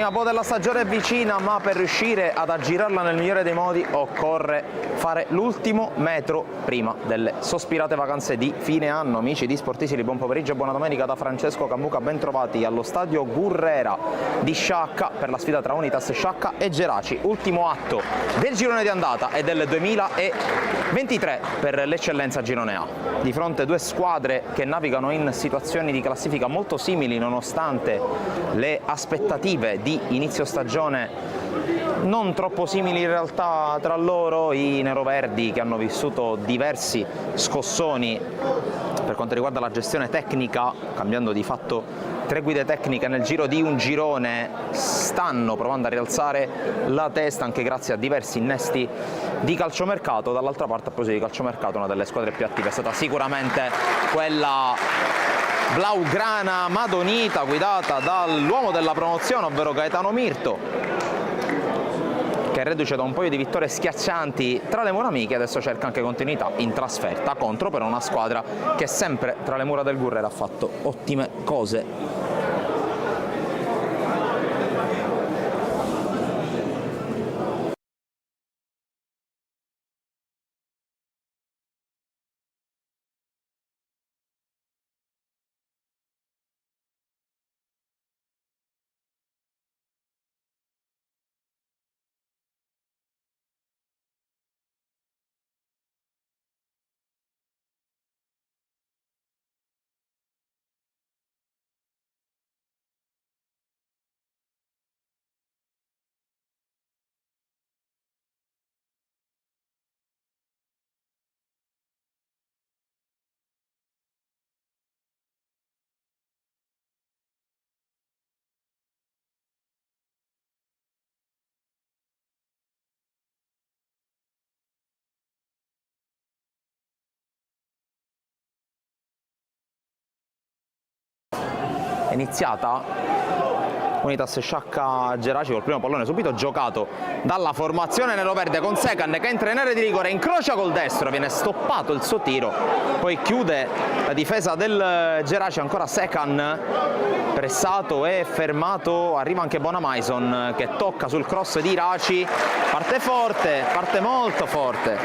prima boh della stagione è vicina, ma per riuscire ad aggirarla nel migliore dei modi occorre fare l'ultimo metro prima delle sospirate vacanze di fine anno. Amici di Sportisili, buon pomeriggio e buona domenica da Francesco Cambuca, ben trovati allo stadio Gurrera di Sciacca per la sfida tra Unitas Sciacca e Geraci, ultimo atto del girone di andata e del 2023 per l'eccellenza girone A. Di fronte a due squadre che navigano in situazioni di classifica molto simili nonostante le aspettative di inizio stagione non troppo simili in realtà tra loro. I neroverdi, che hanno vissuto diversi scossoni per quanto riguarda la gestione tecnica, cambiando di fatto 3 guide tecniche nel giro di un girone, stanno provando a rialzare la testa anche grazie a diversi innesti di calciomercato. Dall'altra parte, a proposito di calciomercato, una delle squadre più attive è stata sicuramente quella blaugrana madonita guidata dall'uomo della promozione, ovvero Gaetano Mirto, che reduce da un paio di vittorie schiaccianti tra le mura amiche, adesso cerca anche continuità in trasferta contro però una squadra che sempre tra le mura del Gurrera ha fatto ottime cose. È iniziata Unitas Sciacca Geraci col primo pallone subito giocato dalla formazione neroverde con Secan che entra in area di rigore, incrocia col destro, viene stoppato il suo tiro, poi chiude la difesa del Geraci, ancora Secan pressato e fermato, arriva anche Bonamaison che tocca sul cross di Raci, parte forte, parte molto forte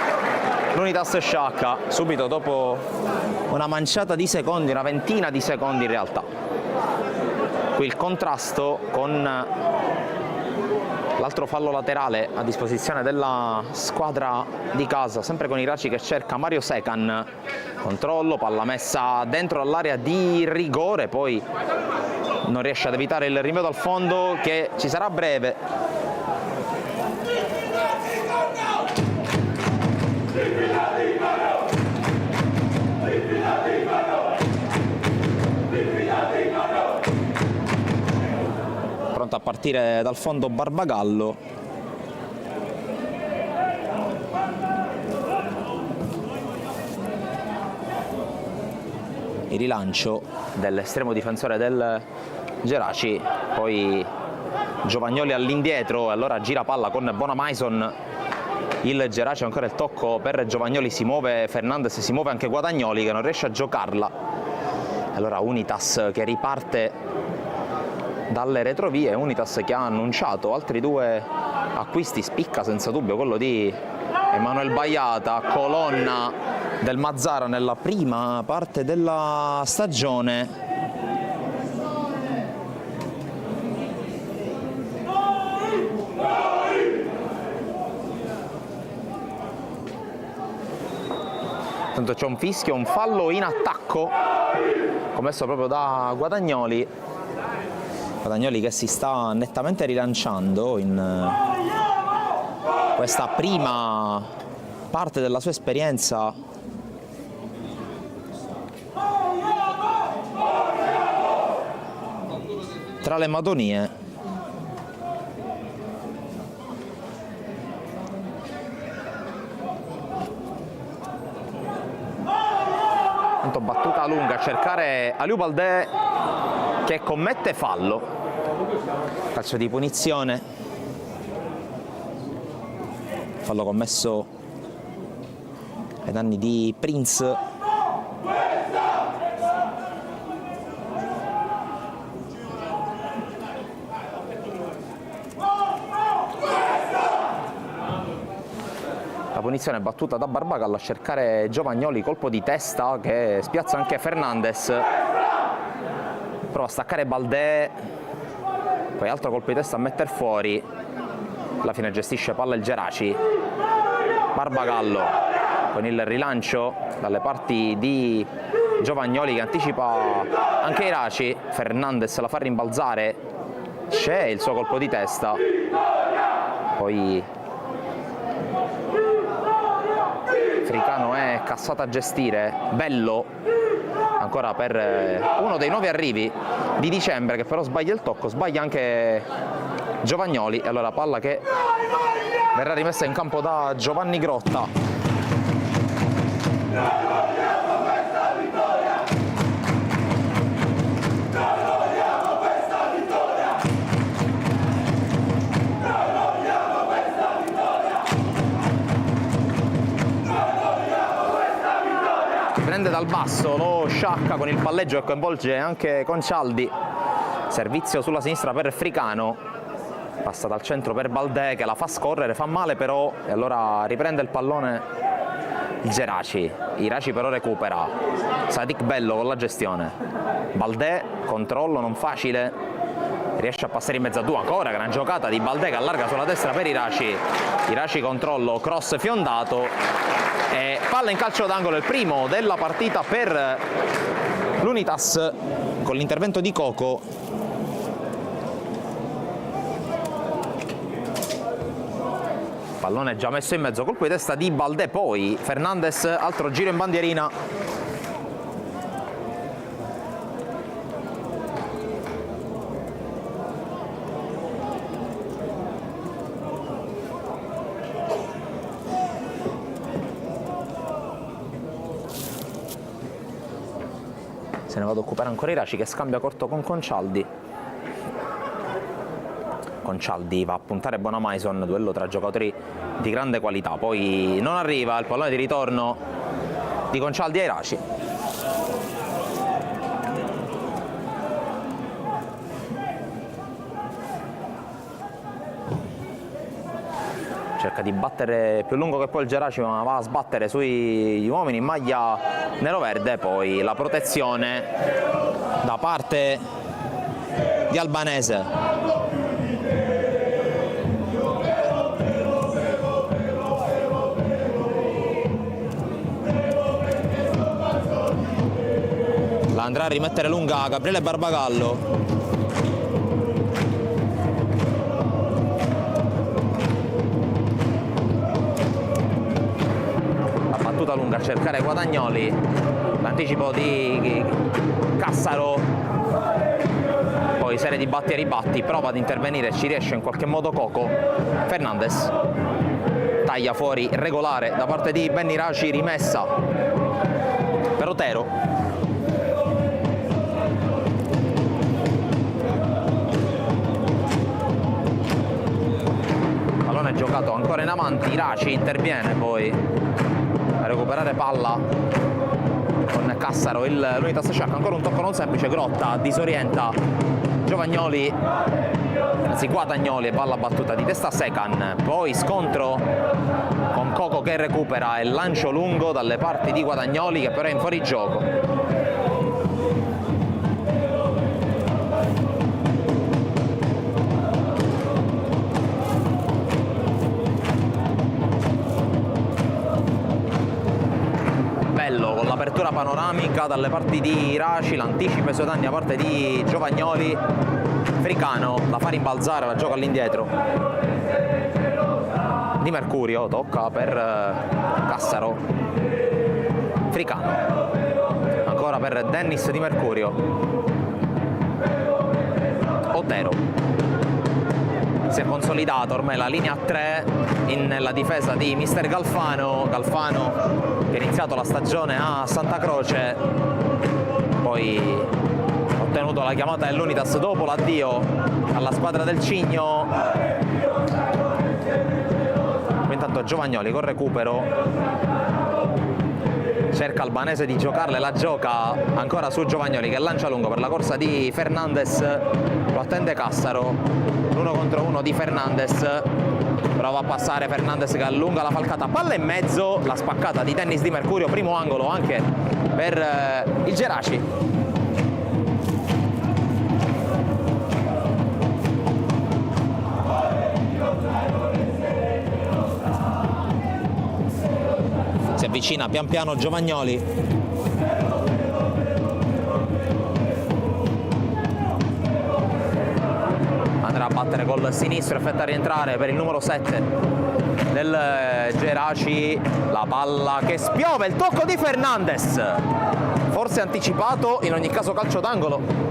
l'Unitas Sciacca subito dopo una manciata di secondi, una ventina di secondi in realtà. Qui il contrasto con l'altro fallo laterale a disposizione della squadra di casa, sempre con Iraci che cerca Mario Secan, controllo, palla messa dentro all'area di rigore, poi non riesce ad evitare il rinvio dal fondo che ci sarà a breve. Pronto a partire dal fondo Barbagallo. Il rilancio dell'estremo difensore del Geraci, poi Giovagnoli all'indietro e allora gira palla con Bonamaison. Il Geraci, ancora il tocco per Giovagnoli, si muove Fernandez, si muove anche Guadagnoli che non riesce a giocarla. Allora Unitas che riparte dalle retrovie, Unitas che ha annunciato altri 2 acquisti, spicca senza dubbio quello di Emanuel Baiata, colonna del Mazzara nella prima parte della stagione. Tanto c'è un fischio, un fallo in attacco commesso proprio da Guadagnoli. Guadagnoli che si sta nettamente rilanciando in questa prima parte della sua esperienza tra le Madonie. Tanto battuta lunga a cercare Aliou Baldé che commette fallo, calcio di punizione, fallo commesso ai danni di Prince. La punizione è battuta da Barbagallo a cercare Giovagnoli, colpo di testa che spiazza anche Fernandez, prova a staccare Baldé, poi altro colpo di testa a metter fuori, alla fine gestisce palla il Geraci. Barbagallo con il rilancio dalle parti di Giovagnoli che anticipa anche Iraci, Fernandez la fa rimbalzare, c'è il suo colpo di testa, poi Fricano è cassato a gestire, Bello ancora per uno dei nuovi arrivi di dicembre che però sbaglia il tocco, sbaglia anche Giovagnoli e allora palla che verrà rimessa in campo da Giovanni Grotta. Prende dal basso, lo sciacca con il palleggio e coinvolge anche Concialdi, servizio sulla sinistra per Fricano, passa dal centro per Baldé che la fa scorrere, fa male però e allora riprende il pallone il Geraci, Iraci però recupera, Sadik Bello con la gestione, Baldé, controllo non facile, riesce a passare in mezzo a due, ancora gran giocata di Baldé che allarga sulla destra per Iraci, Iraci controllo, cross fiondato e palla in calcio d'angolo, il primo della partita per l'Unitas con l'intervento di Coco. Pallone già messo in mezzo, colpo di testa di Baldé, poi Fernandez, altro giro in bandierina. Se ne va ad occupare ancora Iraci che scambia corto con Concialdi. Concialdi va a puntare Bonamaison, duello tra giocatori di grande qualità, poi non arriva il pallone di ritorno di Concialdi a Iraci. Cerca di battere più lungo che poi il Geraci, ma va a sbattere sugli uomini in maglia nero-verde, poi la protezione da parte di Albanese. La andrà a rimettere lunga Gabriele Barbagallo. Lunga a cercare Guadagnoli, l'anticipo di Cassaro, poi serie di batti e ribatti, prova ad intervenire, ci riesce in qualche modo Coco, Fernandez taglia fuori regolare da parte di Ben Iraci, rimessa per Otero. Pallone giocato ancora in avanti, Iraci interviene poi a recuperare palla con Cassaro, l'Unitas Sciacca, ancora un tocco non semplice, Grotta disorienta Giovagnoli, anzi Guadagnoli, e palla battuta di testa Secan, poi scontro con Coco che recupera e lancio lungo dalle parti di Guadagnoli che però è in fuorigioco. L'apertura panoramica dalle parti di Iraci, l'anticipo ai suoi danni da parte di Giovagnoli, Fricano la fa rimbalzare, la gioca all'indietro Di Mercurio, tocca per Cassaro, Fricano ancora per Dennis Di Mercurio, Otero. Si è consolidata ormai la linea a 3 nella difesa di mister Galfano che ha iniziato la stagione a Santa Croce, poi ha ottenuto la chiamata dell'Unitas dopo l'addio alla squadra del Cigno. Intanto Giovagnoli con recupero cerca Albanese di giocarle, la gioca ancora su Giovagnoli che lancia lungo per la corsa di Fernandez, lo attende Cassaro, l'1 contro 1 di Fernandez, prova a passare Fernandez che allunga la falcata, palla in mezzo, la spaccata di tennis di Mercurio, primo angolo anche per il Geraci. Si avvicina pian piano Giovagnoli. Andrà a battere col sinistro, effettua rientrare per il numero 7 del Geraci. La palla che spiove, il tocco di Fernandez. Forse anticipato, in ogni caso calcio d'angolo.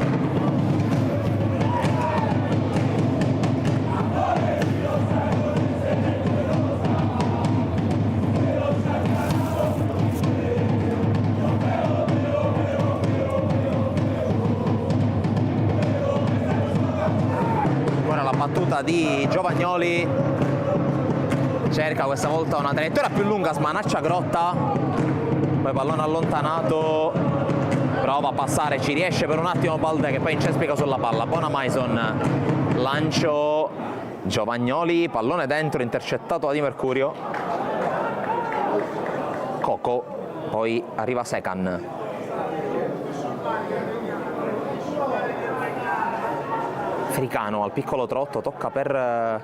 Battuta di Giovagnoli, cerca questa volta una traiettoria più lunga, smanaccia Grotta, poi pallone allontanato, prova a passare, ci riesce per un attimo Baldé che poi incespica sulla palla. Bonamaison, lancio Giovagnoli, pallone dentro, intercettato da Di Mercurio. Coco, poi arriva Secan. Fricano al piccolo trotto, tocca per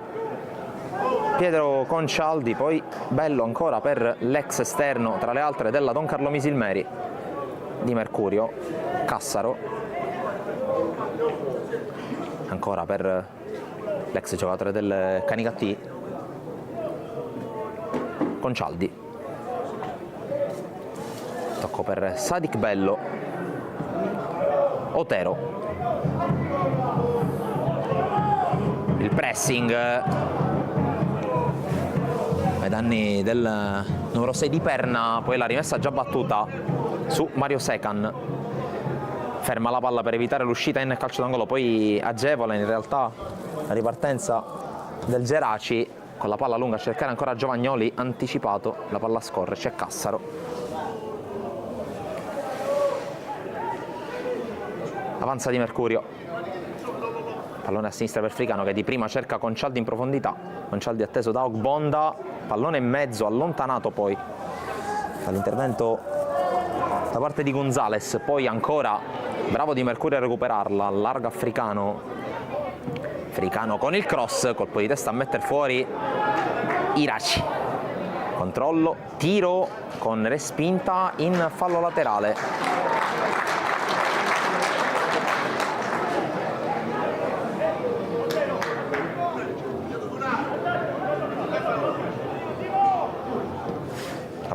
Pietro Concialdi, poi bello ancora per l'ex esterno tra le altre della Don Carlo Misilmeri, Di Mercurio, Cassaro, ancora per l'ex giocatore del Canicattì, Concialdi, tocco per Sadik Bello, Otero. Il pressing ai danni del numero 6 di Perna, poi la rimessa già battuta su Mario Secan, ferma la palla per evitare l'uscita in calcio d'angolo, poi agevola in realtà la ripartenza del Geraci con la palla lunga a cercare ancora Giovagnoli, anticipato, la palla scorre, c'è Cassaro. Avanza Di Mercurio. Pallone a sinistra per Fricano che di prima cerca Concialdi in profondità, Concialdi atteso da Ogbonda, pallone in mezzo, allontanato poi dall'intervento da parte di Gonzales, poi ancora bravo Di Mercurio a recuperarla, allarga Fricano, Fricano con il cross, colpo di testa a mettere fuori Iraci, controllo, tiro con respinta in fallo laterale.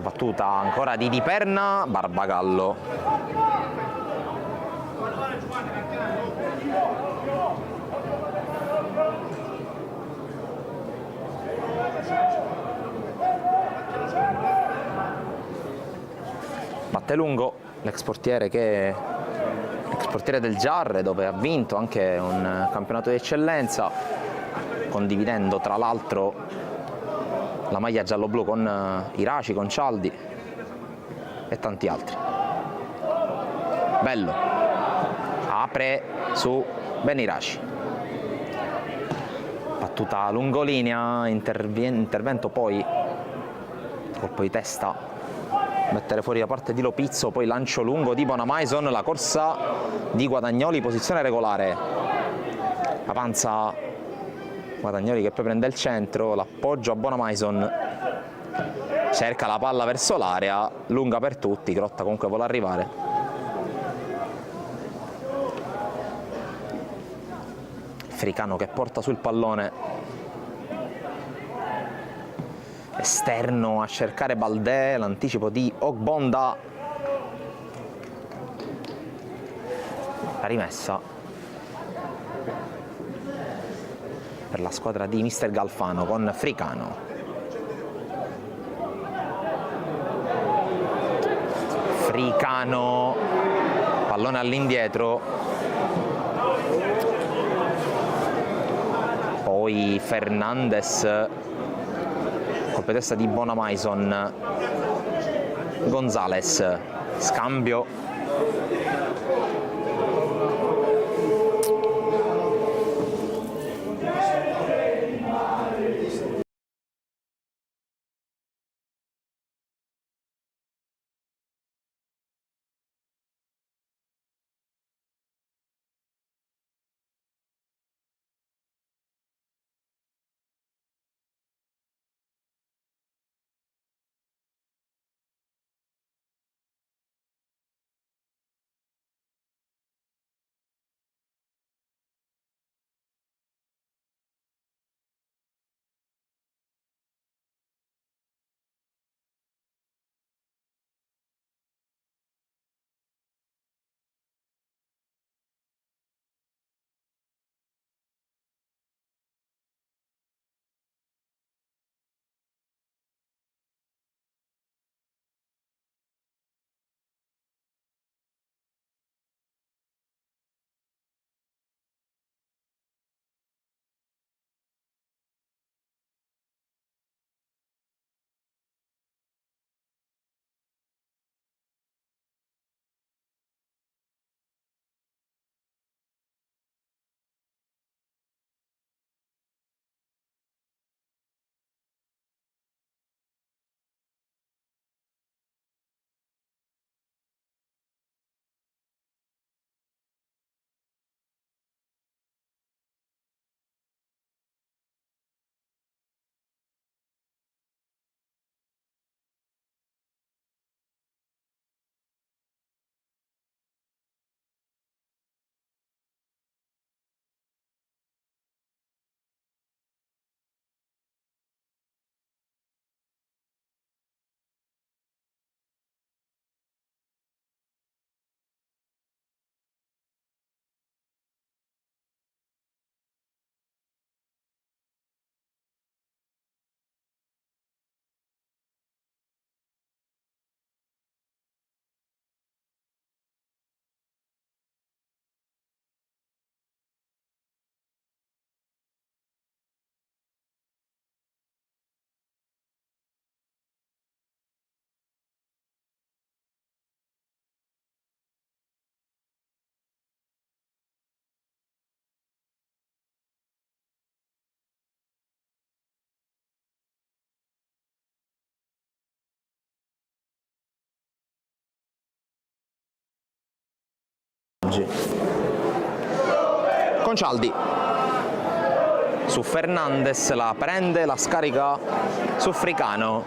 Battuta ancora di Perna, Barbagallo. Batte lungo, l'ex portiere del Giarre, dove ha vinto anche un campionato di eccellenza, condividendo tra l'altro la maglia giallo-blu con Iraci, Concialdi e tanti altri. Bello, apre su Ben Iraci, battuta lungolinea, intervento poi, colpo di testa, mettere fuori da parte di Lopizzo, poi lancio lungo di Bonamaison, la corsa di Guadagnoli, posizione regolare, avanza Guadagnoli che poi prende il centro, l'appoggio a Bonamaison, cerca la palla verso l'area, lunga per tutti, Grotta comunque vuole arrivare. Fricano che porta sul pallone, esterno a cercare Baldé, l'anticipo di Ogbonda, la rimessa per la squadra di mister Galfano con Fricano. Fricano, pallone all'indietro, poi Fernandez, colpo di testa di Bonamaison, Gonzales, scambio Concialdi su Fernandes, la prende, la scarica su Fricano.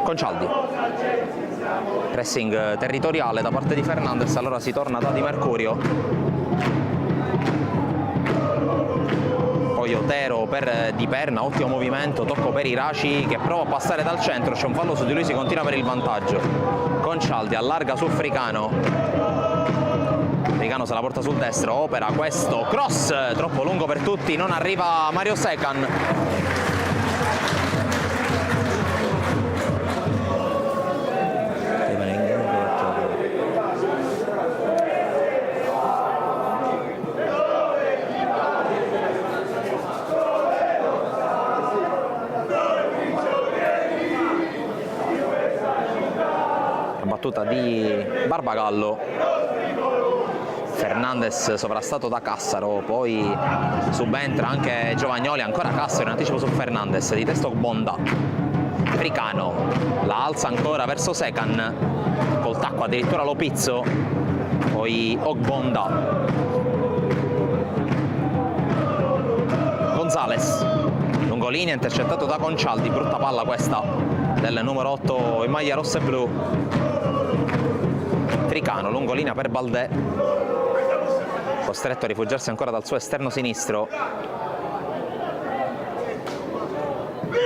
Concialdi, pressing territoriale da parte di Fernandes, allora si torna da Di Mercurio, poi Otero per Di Perna, ottimo movimento, tocco per Iraci che prova a passare dal centro, c'è un fallo su di lui, si continua per il vantaggio. Concialdi allarga su Fricano, Fricano se la porta sul destro, opera questo cross troppo lungo per tutti, non arriva Mario Secan. Battuta di Barbagallo, Fernandes sovrastato da Cassaro, poi subentra anche Giovagnoli, ancora Cassaro in anticipo su Fernandes, di testo Bonda. Fricano la alza ancora verso Secan, col tacco addirittura Lopizzo, poi Ogbonda. Gonzales, lungolinea intercettato da Concialdi, brutta palla questa del numero 8 in maglia rossa e blu. Fricano, lungolinea per Baldé, costretto a rifugiarsi ancora dal suo esterno sinistro.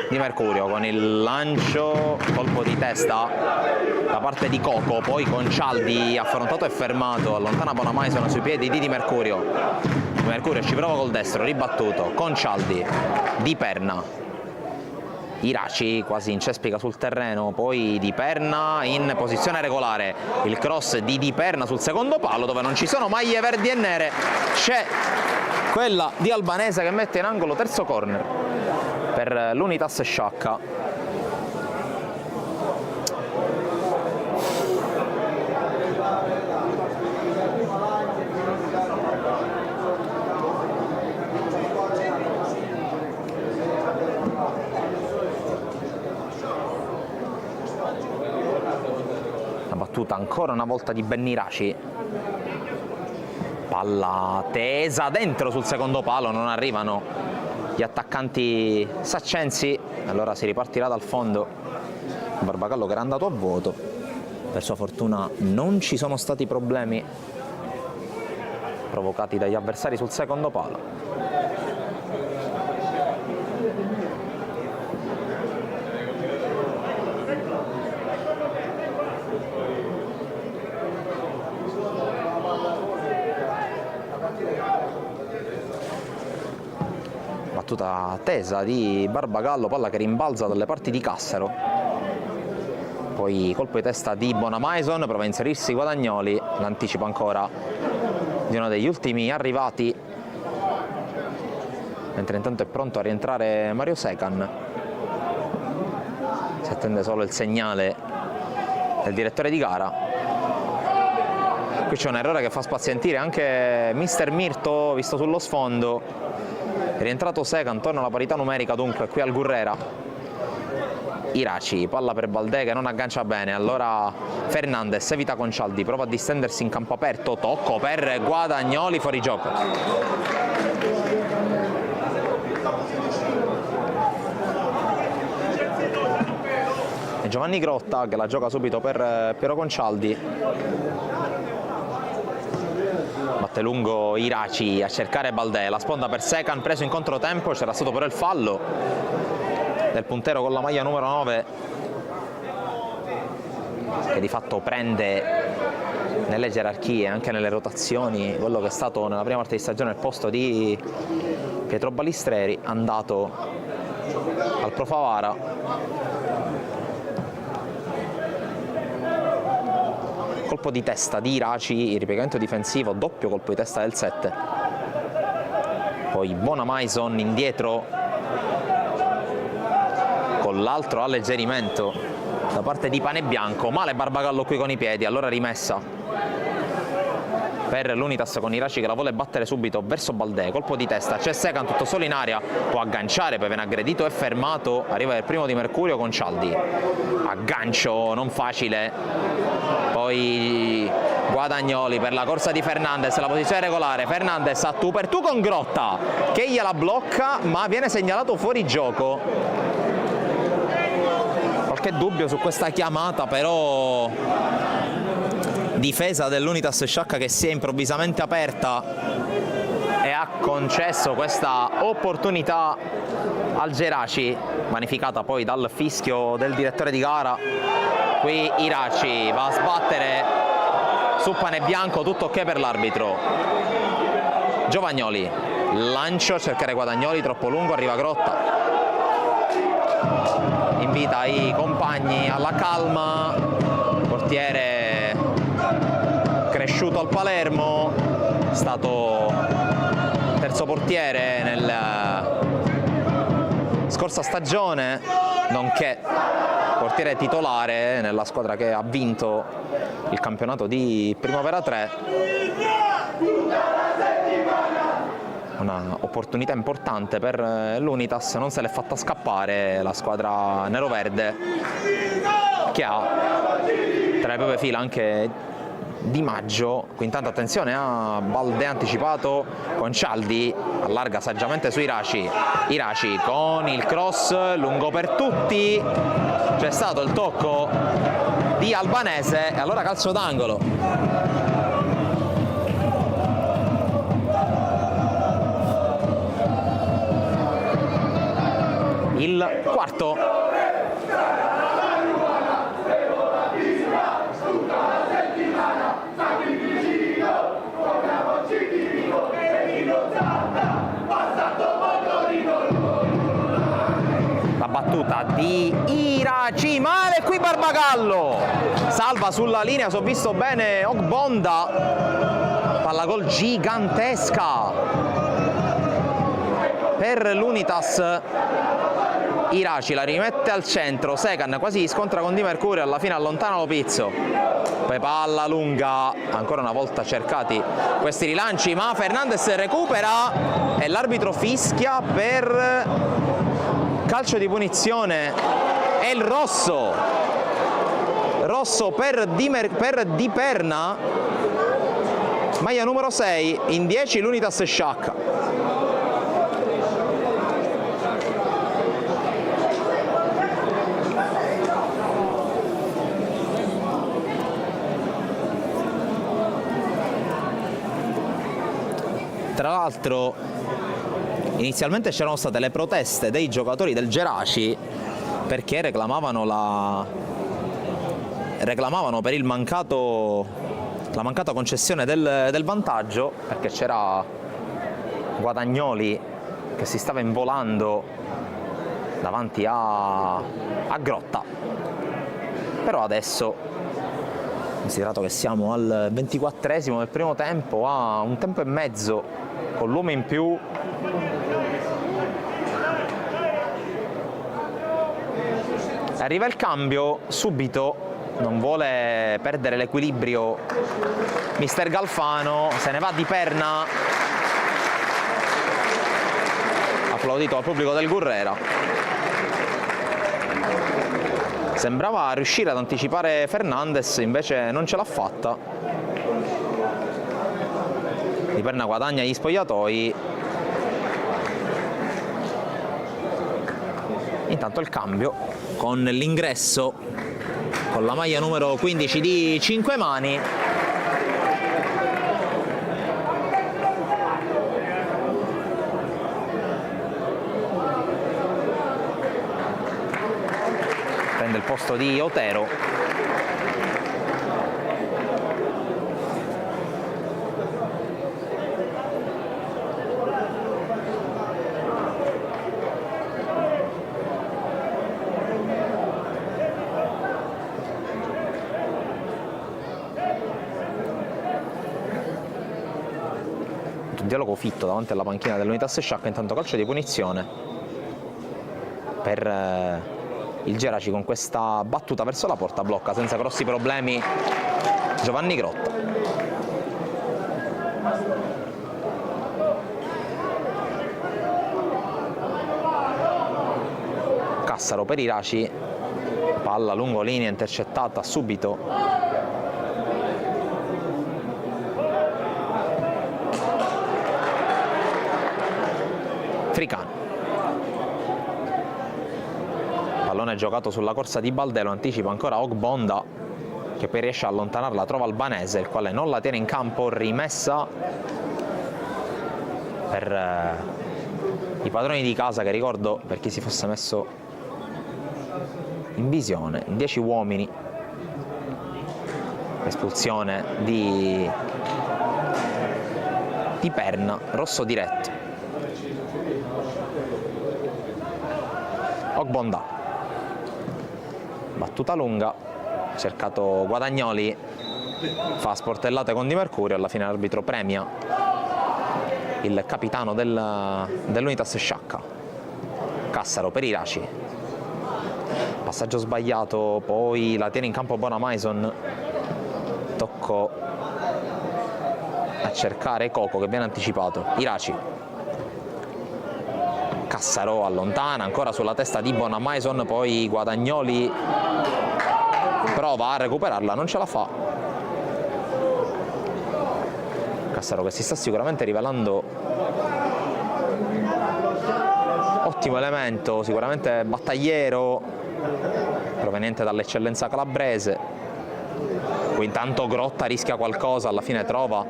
Di Mercurio con il lancio, colpo di testa da parte di Coco, poi Concialdi affrontato e fermato, allontana Bonamaison sui piedi di Di Mercurio. Di Mercurio ci prova col destro, ribattuto, Concialdi, Di Perna. Iraci quasi incespica sul terreno, poi Di Perna in posizione regolare, il cross di Di Perna sul secondo palo dove non ci sono maglie verdi e nere, c'è quella di Albanese che mette in angolo terzo corner per l'Unitas Sciacca. Battuta ancora una volta di Benniraci, palla tesa dentro sul secondo palo, non arrivano gli attaccanti saccensi, allora si ripartirà dal fondo. Barbagallo che era andato a vuoto, per sua fortuna non ci sono stati problemi provocati dagli avversari sul secondo palo. Battuta tesa di Barbagallo, palla che rimbalza dalle parti di Cassaro, poi colpo di testa di Bonamaison, prova a inserirsi Guadagnoli, l'anticipo ancora di uno degli ultimi arrivati, mentre intanto è pronto a rientrare Mario Secan. Si attende solo il segnale del direttore di gara. Qui c'è un errore che fa spazientire anche Mister Mirto visto sullo sfondo. È rientrato Secan, torna alla parità numerica dunque qui al Gurrera. Iraci, palla per Baldé che non aggancia bene, allora Fernandes evita Concialdi, prova a distendersi in campo aperto, tocco per Guadagnoli, fuori gioco. E Giovanni Grotta che la gioca subito per Piero Concialdi. Batte lungo Iraci a cercare Baldé, la sponda per Secan, preso in controtempo, c'era stato però il fallo del puntero con la maglia numero 9 che di fatto prende nelle gerarchie, anche nelle rotazioni, quello che è stato nella prima parte di stagione il posto di Pietro Balistreri, andato al Pro Favara. Colpo di testa di Iraci, il ripiegamento difensivo, doppio colpo di testa del 7. Poi Bonamaison indietro con l'altro alleggerimento da parte di Panebianco, male Barbagallo qui con i piedi, allora rimessa. per l'Unitas con Iraci che la vuole battere subito verso Baldé, colpo di testa, c'è Secan tutto solo in aria, può agganciare, poi viene aggredito e fermato, arriva il primo di Mercurio con Cialdi, aggancio non facile, poi Guadagnoli per la corsa di Fernandez, la posizione regolare, Fernandez a tu per tu con Grotta che gliela blocca ma viene segnalato fuori gioco. Qualche dubbio su questa chiamata, però difesa dell'Unitas Sciacca che si è improvvisamente aperta e ha concesso questa opportunità al Geraci, vanificata poi dal fischio del direttore di gara. Qui Iraci va a sbattere su Pane Bianco, tutto ok per l'arbitro. Giovagnoli, lancio, cercare Guadagnoli, troppo lungo, arriva Grotta, invita i compagni alla calma, portiere cresciuto al Palermo, stato terzo portiere nella scorsa stagione, nonché portiere titolare nella squadra che ha vinto il campionato di Primavera 3. Una opportunità importante per l'Unitas, non se l'è fatta scappare la squadra neroverde, che ha tra le proprie fila anche Di Maggio. Qui intanto attenzione a Baldé anticipato con Cialdi, allarga saggiamente su Iraci, Iraci con il cross lungo per tutti, c'è stato il tocco di Albanese e allora calcio d'angolo. Il quarto. La battuta di Iraci, male qui Barbagallo, salva sulla linea, se ho visto bene Ogbonda, palla gol gigantesca per l'Unitas. Iraci la rimette al centro, Secan quasi scontra con Di Mercurio, alla fine allontana Lopizzo, poi palla lunga, ancora una volta cercati questi rilanci, ma Fernandez recupera e l'arbitro fischia per calcio di punizione. È il rosso per Di Perna, maglia numero 6, in 10 l'Unitas Sciacca. Tra l'altro inizialmente c'erano state le proteste dei giocatori del Geraci perché reclamavano per il la mancata concessione del vantaggio, perché c'era Guadagnoli che si stava involando davanti a Grotta. Però adesso, considerato che siamo al 24esimo del primo tempo, a un tempo e mezzo con l'uomo in più, arriva il cambio subito, non vuole perdere l'equilibrio mister Galfano, se ne va Di Perna, applaudito dal pubblico del Gurrera. Sembrava riuscire ad anticipare Fernandez, invece non ce l'ha fatta. Di Perna guadagna gli spogliatoi. Intanto il cambio con l'ingresso con la maglia numero 15 di Cinquemani. Prende il posto di Otero. Dialogo fitto davanti alla panchina dell'Unitas Sciacca, intanto calcio di punizione per il Geraci con questa battuta verso la porta, blocca senza grossi problemi Giovanni Grotta. Cassaro per Iraci, palla lungo linea intercettata subito. Fricano, pallone giocato sulla corsa di Baldè, lo anticipa ancora Ogbonda, che poi riesce a allontanarla, trova Albanese, il quale non la tiene in campo. Rimessa per i padroni di casa, che ricordo, per chi si fosse messo in visione, 10 uomini. Espulsione di Perna, rosso diretto. Ogbonda, battuta lunga, cercato Guadagnoli, fa sportellate con Di Mercurio, alla fine l'arbitro premia il capitano dell'Unitas Sciacca. Cassaro per Iraci, passaggio sbagliato, poi la tiene in campo Bonamaison, tocco a cercare Coco che viene anticipato. Iraci, Cassaro allontana, ancora sulla testa di Bonamaison, poi Guadagnoli prova a recuperarla, non ce la fa. Cassaro che si sta sicuramente rivelando ottimo elemento, sicuramente battagliero, proveniente dall'eccellenza calabrese. Qui intanto Grotta rischia qualcosa, alla fine trova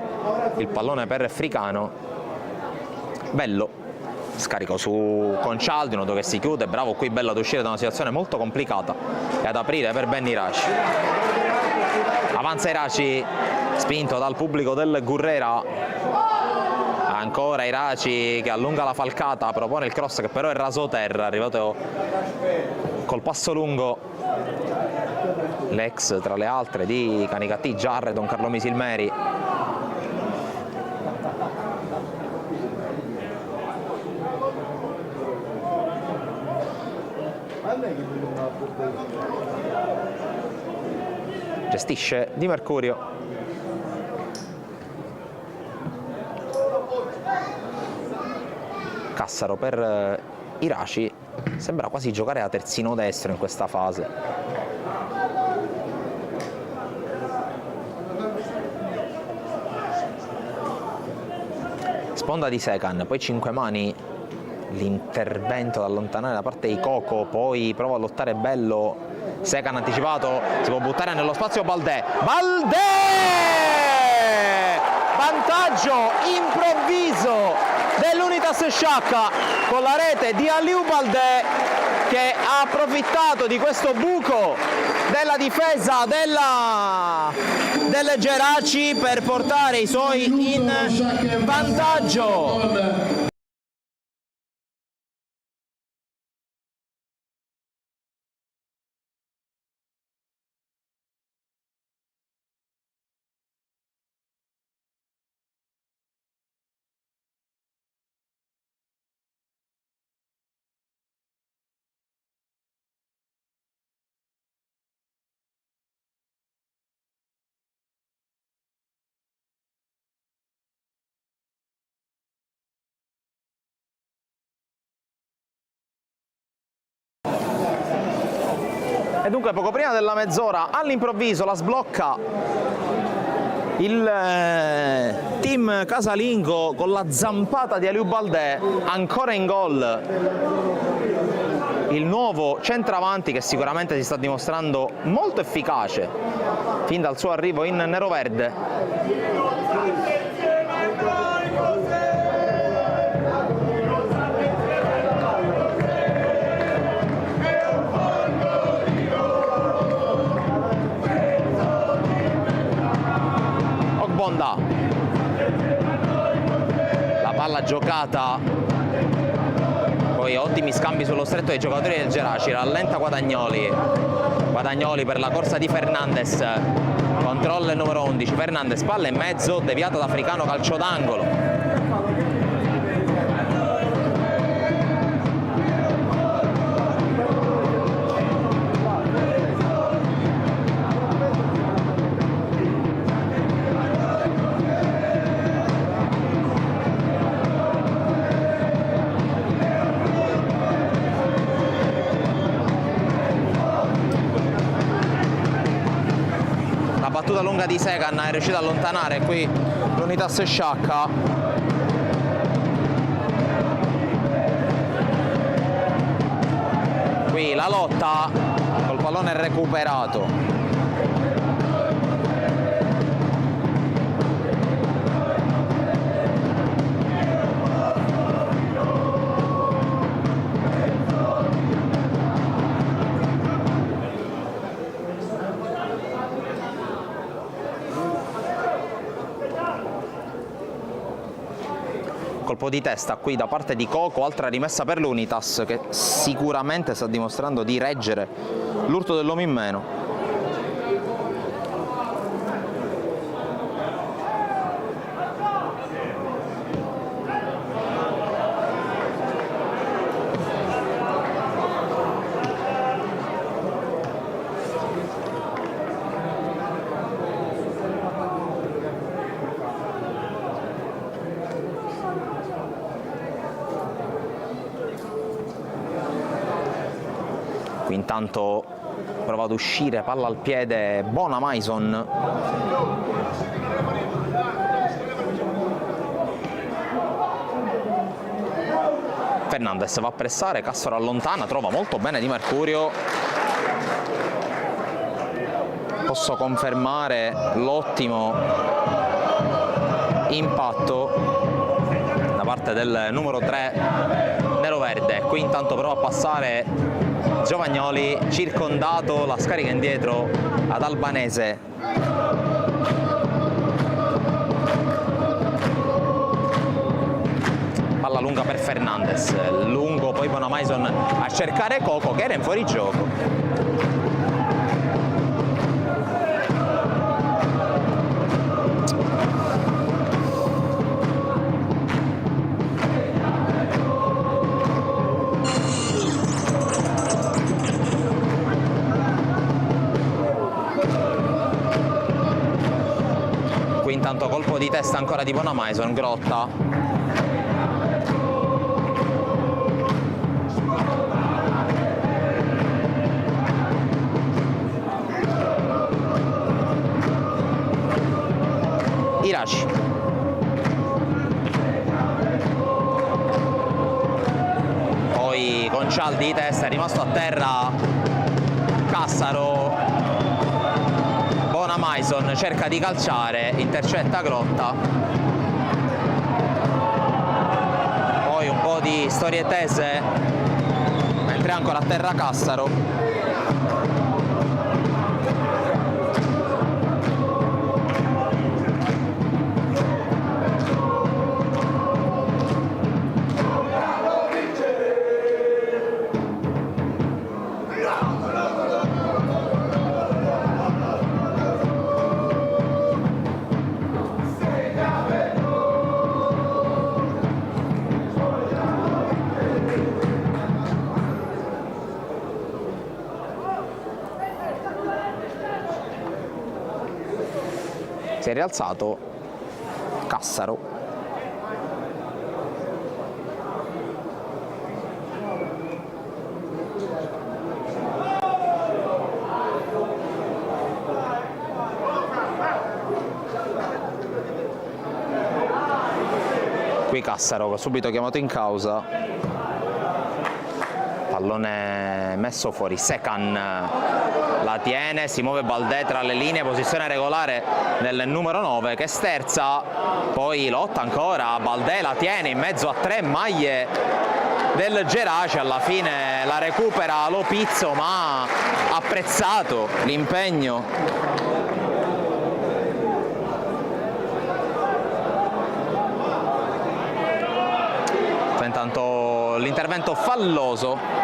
il pallone per Fricano. Bello, scarico su Concialdi, noto che si chiude, bravo qui Bello ad uscire da una situazione molto complicata e ad aprire per Ben Iraci. Avanza Iraci, spinto dal pubblico del Gurrera, ancora Iraci che allunga la falcata, propone il cross che però è raso terra, arrivato col passo lungo l'ex tra le altre di Canicattì, Giarre, Don Carlo Misilmeri. Gestisce Di Mercurio. Cassaro per Iraci, sembra quasi giocare a terzino destro in questa fase. Sponda di Secan, poi Cinquemani, l'intervento ad allontanare da parte di Coco, poi prova a lottare Bello, Secan anticipato, si può buttare nello spazio Baldè, vantaggio improvviso dell'Unitas Sciacca con la rete di Aliou Baldè, che ha approfittato di questo buco della difesa del Geraci per portare i suoi in vantaggio. E dunque poco prima della mezz'ora all'improvviso la sblocca il team casalingo con la zampata di Aliou Baldè, ancora in gol il nuovo centravanti che sicuramente si sta dimostrando molto efficace fin dal suo arrivo in neroverde. La palla giocata, poi ottimi scambi sullo stretto dei giocatori del Geraci, rallenta Guadagnoli per la corsa di Fernandez, controlla il numero 11, Fernandez, palla in mezzo, deviata da Fricano, calcio d'angolo. battuta lunga di Segan è riuscito a allontanare qui l'Unitas Sciacca. Qui la lotta col pallone recuperato. Colpo di testa qui da parte di Coco, altra rimessa per l'Unitas che sicuramente sta dimostrando di reggere l'urto dell'uomo in meno. Intanto prova ad uscire, palla al piede, Bonamaison. Fernandez va a pressare, Cassaro allontana, trova molto bene Di Mercurio. Posso confermare l'ottimo impatto da parte del numero 3 nero-verde. Qui intanto prova a passare Giovagnoli, circondato, la scarica indietro ad Albanese. Palla lunga per Fernandez, lungo poi Bonamaison a cercare Coco che era in fuorigioco. Intanto colpo di testa ancora di Bonamaison, Grotta. Iraci. Poi Concialdi di testa, è rimasto a terra Cassaro. Bonamaison cerca di calciare, intercetta Grotta. Poi un po' di storie tese, mentre ancora a terra Cassaro. Si è rialzato Cassaro. Qui Cassaro subito chiamato in causa. Pallone messo fuori, Secan la tiene, si muove Baldè tra le linee, posizione regolare del numero 9 che sterza, poi lotta ancora, Baldè la tiene in mezzo a 3 maglie del Gerace, alla fine la recupera Lopizzo, ma ha apprezzato l'impegno. Intanto l'intervento falloso.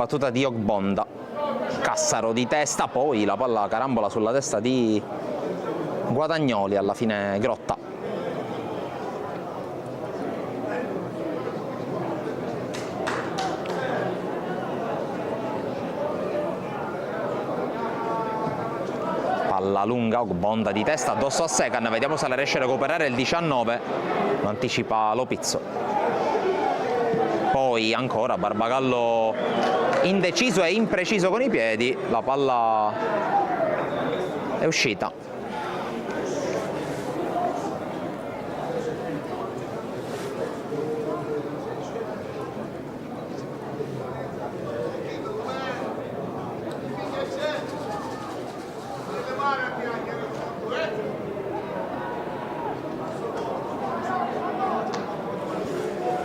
battuta di Ogbonda. Cassaro di testa, poi la palla carambola sulla testa di Guadagnoli, alla fine Grotta. Palla lunga, Ogbonda di testa addosso a Secan, vediamo se la riesce a recuperare il 19, lo anticipa Lopizzo. Poi ancora Barbagallo indeciso e impreciso con i piedi, la palla è uscita.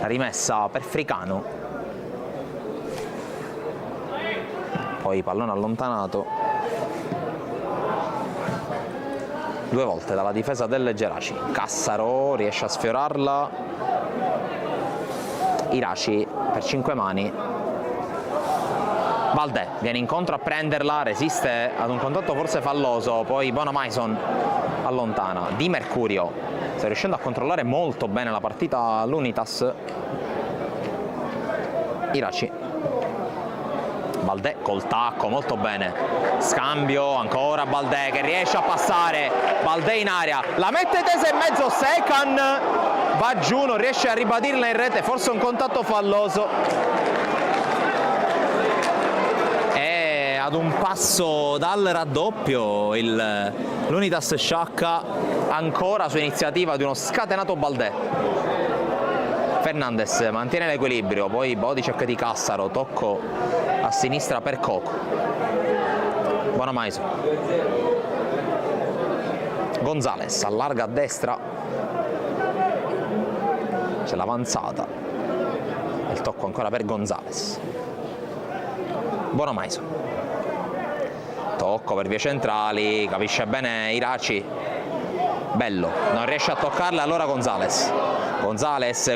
Rimessa per Fricano, poi pallone allontanato 2 volte dalla difesa del Geraci. Cassaro riesce a sfiorarla, Iraci per 5 mani, Valdè viene incontro a prenderla, resiste ad un contatto forse falloso, poi Bonamaison allontana. Di Mercurio sta riuscendo a controllare molto bene la partita l'Unitas. Iraci, Valdè col tacco molto bene, scambio ancora, Valdè che riesce a passare, Valdè in area, la mette tesa in mezzo, Secan va giù, non riesce a ribadirla in rete, forse un contatto falloso. E ad un passo dal raddoppio l'Unitas Sciacca, ancora su iniziativa di uno scatenato Valdè. Fernandez mantiene l'equilibrio, poi Bodicek di Cassaro, tocco a sinistra per Coco. Bonamaison, Gonzales allarga a destra, c'è l'avanzata, il tocco ancora per Gonzales. Bonamaison, tocco per vie centrali, capisce bene Iraci, Bello non riesce a toccarla, allora Gonzales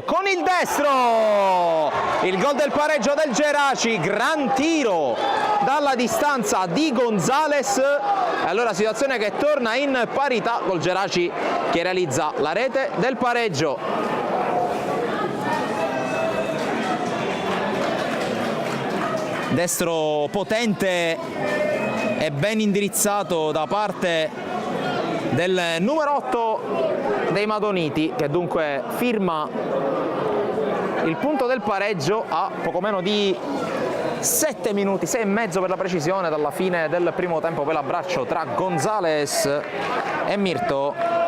con il destro, il gol del pareggio del Geraci, gran tiro dalla distanza di Gonzales, e allora situazione che torna in parità col Geraci che realizza la rete del pareggio. Destro potente e ben indirizzato da parte del numero 8 dei Madoniti, che dunque firma il punto del pareggio a poco meno di 7 minuti, 6 e mezzo per la precisione, dalla fine del primo tempo, per l'abbraccio tra Gonzales e Mirto.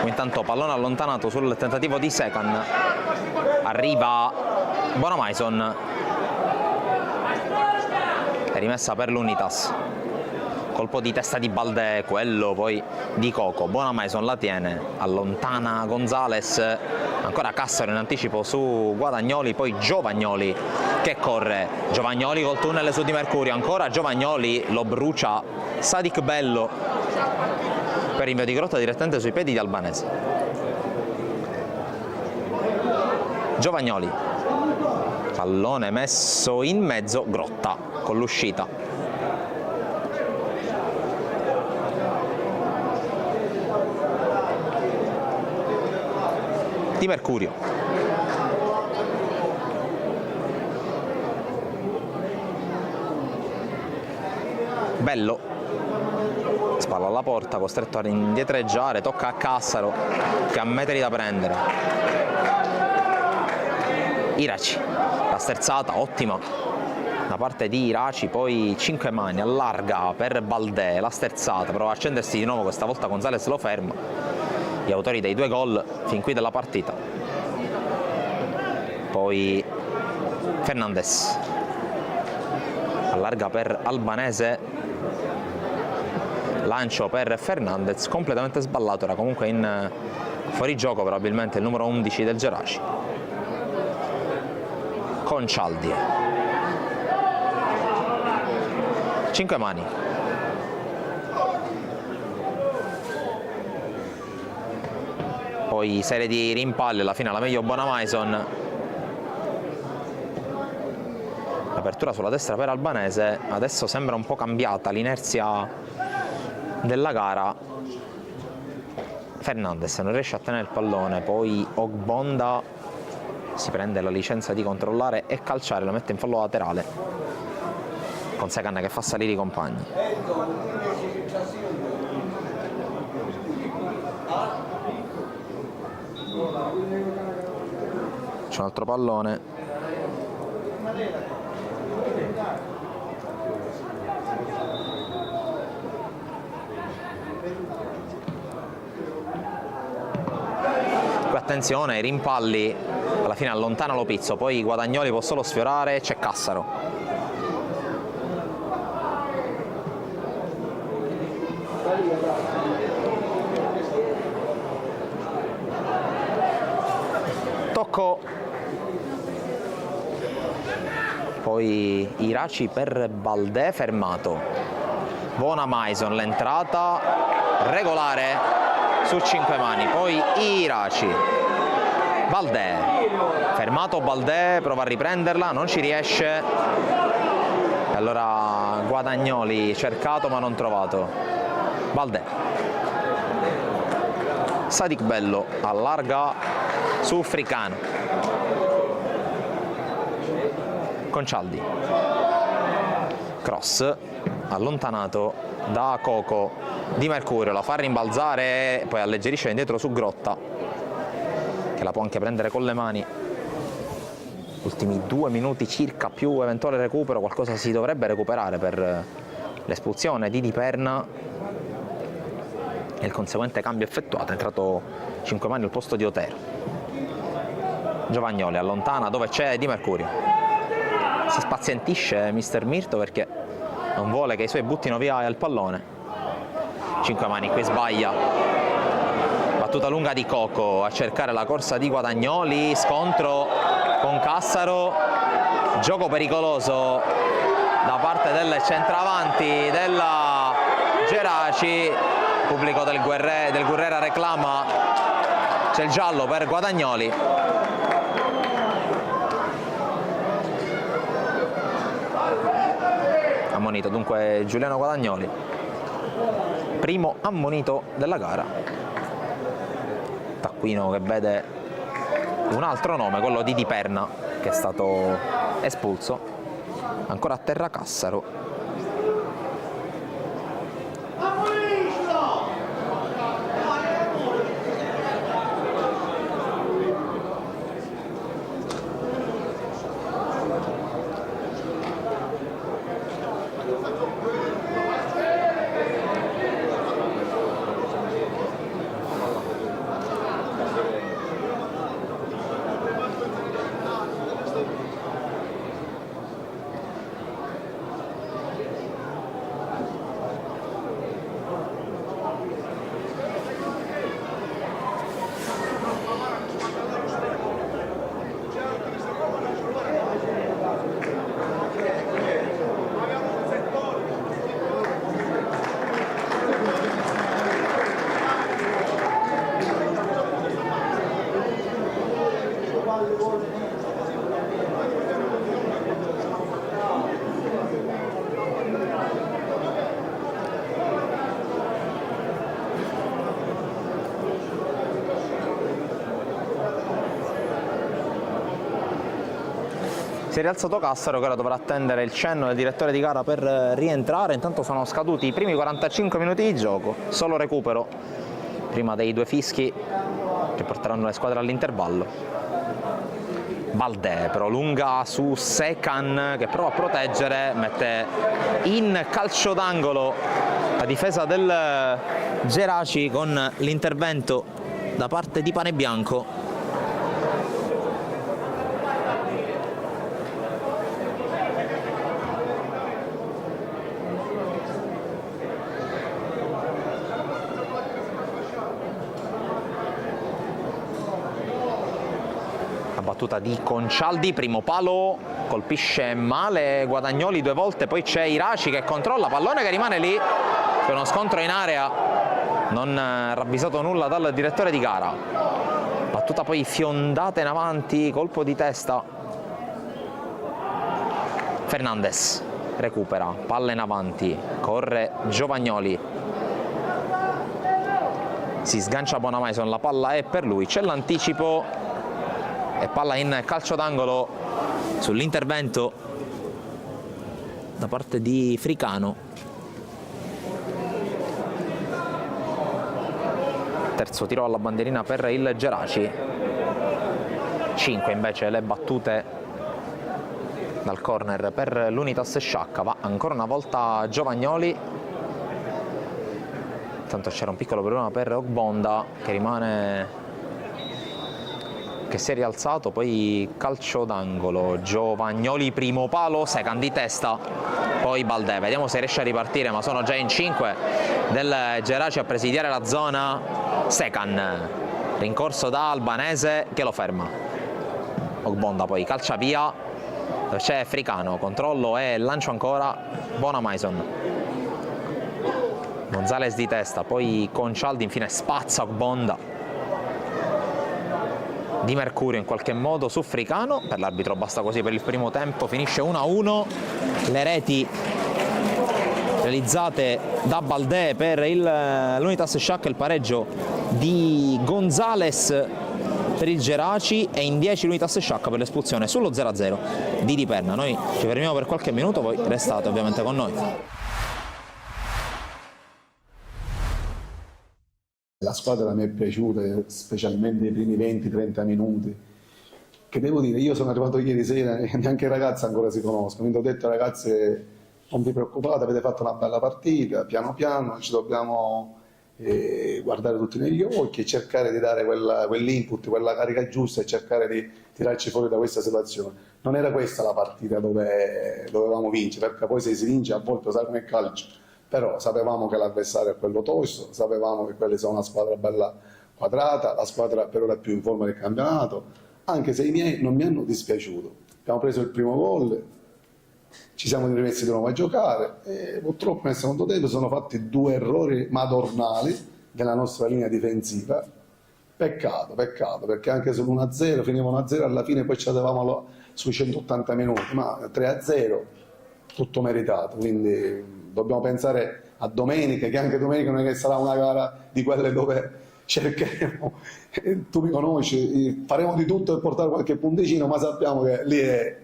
Intanto pallone allontanato sul tentativo di Secan, arriva Bonamaison, è rimessa per l'Unitas, colpo di testa di Baldè, quello poi di Coco. Bonamaison la tiene, allontana Gonzales, ancora Cassaro in anticipo su Guadagnoli, poi Giovagnoli che corre, Giovagnoli col tunnel su Di Mercurio, ancora Giovagnoli, lo brucia Sadik Bello per invio di Grotta direttamente sui piedi di Albanese. Giovagnoli, pallone messo in mezzo, Grotta con l'uscita. Di Mercurio, Bello, spalla alla porta, costretto a indietreggiare, tocca a Cassaro che ha metri da prendere. Iraci, la sterzata ottima da parte di Iraci, poi 5 mani, allarga per Baldè, la sterzata, prova a accendersi di nuovo, questa volta Gonzales lo ferma. Gli autori dei 2 gol fin qui della partita. Poi Fernandez allarga per Albanese, lancio per Fernandez, completamente sballato, era comunque in fuorigioco probabilmente il numero 11 del Geraci. Concialdi, 5 mani, poi serie di rimpalli, alla fine la meglio Bonamaison. Apertura sulla destra per Albanese, adesso sembra un po' cambiata l'inerzia della gara. Fernandez non riesce a tenere il pallone, poi Ogbonda si prende la licenza di controllare e calciare, lo mette in fallo laterale con Secan che fa salire i compagni. C'è un altro pallone. Qui attenzione ai rimpalli, alla fine allontana Lopizzo, poi Guadagnoli può solo sfiorare, c'è Cassaro. Tocco, poi Iraci per Baldè, fermato. Bonamaison, l'entrata regolare su 5 mani, poi Iraci, Baldè, fermato Baldè, prova a riprenderla, non ci riesce, e allora Guadagnoli cercato ma non trovato. Baldè, Sadik Bello allarga su Fricano, Concialdi, cross allontanato da Coco. Di Mercurio la fa rimbalzare e poi alleggerisce indietro su Grotta, che la può anche prendere con le mani. Ultimi 2 minuti circa più eventuale recupero, qualcosa si dovrebbe recuperare per l'espulsione di Di Perna e il conseguente cambio effettuato. È entrato 5 mani al posto di Otero. Giovagnoli allontana dove c'è Di Mercurio, si spazientisce mister Mirto perché non vuole che i suoi buttino via il pallone. 5 mani, qui sbaglia, battuta lunga di Coco a cercare la corsa di Guadagnoli, scontro con Cassaro, gioco pericoloso da parte del centravanti della Geraci, pubblico del Gurrera reclama, c'è il giallo per Guadagnoli. Ammonito dunque Giuliano Guadagnoli, primo ammonito della gara. Taccuino che vede un altro nome, quello di Di Perna, che è stato espulso. Ancora a terra Cassaro. Si è rialzato Cassaro, che ora dovrà attendere il cenno del direttore di gara per rientrare. Intanto sono scaduti i primi 45 minuti di gioco, solo recupero prima dei 2 fischi che porteranno le squadre all'intervallo. Baldè però lunga su Secan che prova a proteggere, mette in calcio d'angolo la difesa del Geraci con l'intervento da parte di Panebianco. battuta di Concialdi, primo palo, colpisce male Guadagnoli 2 volte, poi c'è Iraci che controlla, pallone che rimane lì per uno scontro in area, non ravvisato nulla dal direttore di gara. Battuta poi fiondata in avanti, colpo di testa. Fernandez recupera, palla in avanti, corre Giovagnoli, si sgancia Bonamaison, la palla è per lui, c'è l'anticipo e palla in calcio d'angolo sull'intervento da parte di Fricano. Terzo tiro alla bandierina per il Geraci. 5 invece le battute dal corner per l'Unitas Sciacca. Va ancora una volta Giovagnoli. Tanto c'era un piccolo problema per Ogbonda che rimane, che si è rialzato, poi calcio d'angolo. Giovagnoli primo palo, second di testa, poi Baldè. Vediamo se riesce a ripartire, ma sono già in 5 del Geraci a presidiare la zona. Second, rincorso da Albanese che lo ferma. Ogbonda poi calcia via, dove c'è Fricano, controllo e lancio ancora Bonamaison. Gonzales di testa, poi Concialdi, infine spazza Ogbonda. Di Mercurio in qualche modo su Fricano, per l'arbitro basta così per il primo tempo, finisce 1-1. Le reti realizzate da Baldè per l'Unitas Sciacca, il pareggio di Gonzales per il Geraci e in 10 l'Unitas Sciacca per l'espulsione sullo 0-0 di Di Perna. Noi ci fermiamo per qualche minuto, voi restate ovviamente con noi. La squadra mi è piaciuta, specialmente i primi 20-30 minuti, che devo dire, io sono arrivato ieri sera e neanche i ragazzi ancora si conoscono, quindi ho detto ragazzi non vi preoccupate, avete fatto una bella partita, piano piano ci dobbiamo guardare tutti negli occhi e cercare di dare quell'input, quella carica giusta e cercare di tirarci fuori da questa situazione. Non era questa la partita dove dovevamo vincere, perché poi se si vince a volte sai come è calcio, però sapevamo che l'avversario è quello tosto, sapevamo che quelle sono una squadra bella quadrata, la squadra per ora più in forma del campionato, anche se i miei non mi hanno dispiaciuto. Abbiamo preso il primo gol, ci siamo rimessi di nuovo a giocare e purtroppo nel secondo tempo sono fatti 2 errori madornali della nostra linea difensiva. Peccato, perché anche sull'1-0 finiva 1-0, alla fine poi ci avevamo sui 180 minuti, ma 3-0 tutto meritato, quindi dobbiamo pensare a domenica, che anche domenica non è che sarà una gara di quelle dove cercheremo, tu mi conosci, faremo di tutto per portare qualche punticino, ma sappiamo che lì è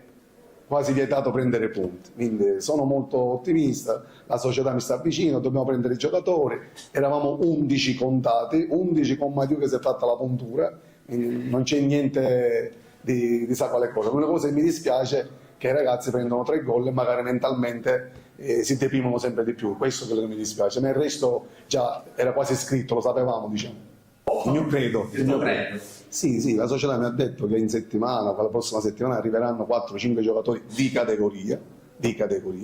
quasi vietato prendere punti, quindi sono molto ottimista, la società mi sta vicino, dobbiamo prendere i giocatori, eravamo 11 contati, 11 con Matiu che si è fatta la puntura, non c'è niente di sa quale cosa. L'unica cosa che mi dispiace è che i ragazzi prendono 3 gol e magari mentalmente si deprimono sempre di più, questo è quello che mi dispiace, ma il resto già era quasi scritto, lo sapevamo, diciamo. Il mio credo. Sì, la società mi ha detto che in settimana, la prossima settimana arriveranno 4-5 giocatori di categoria,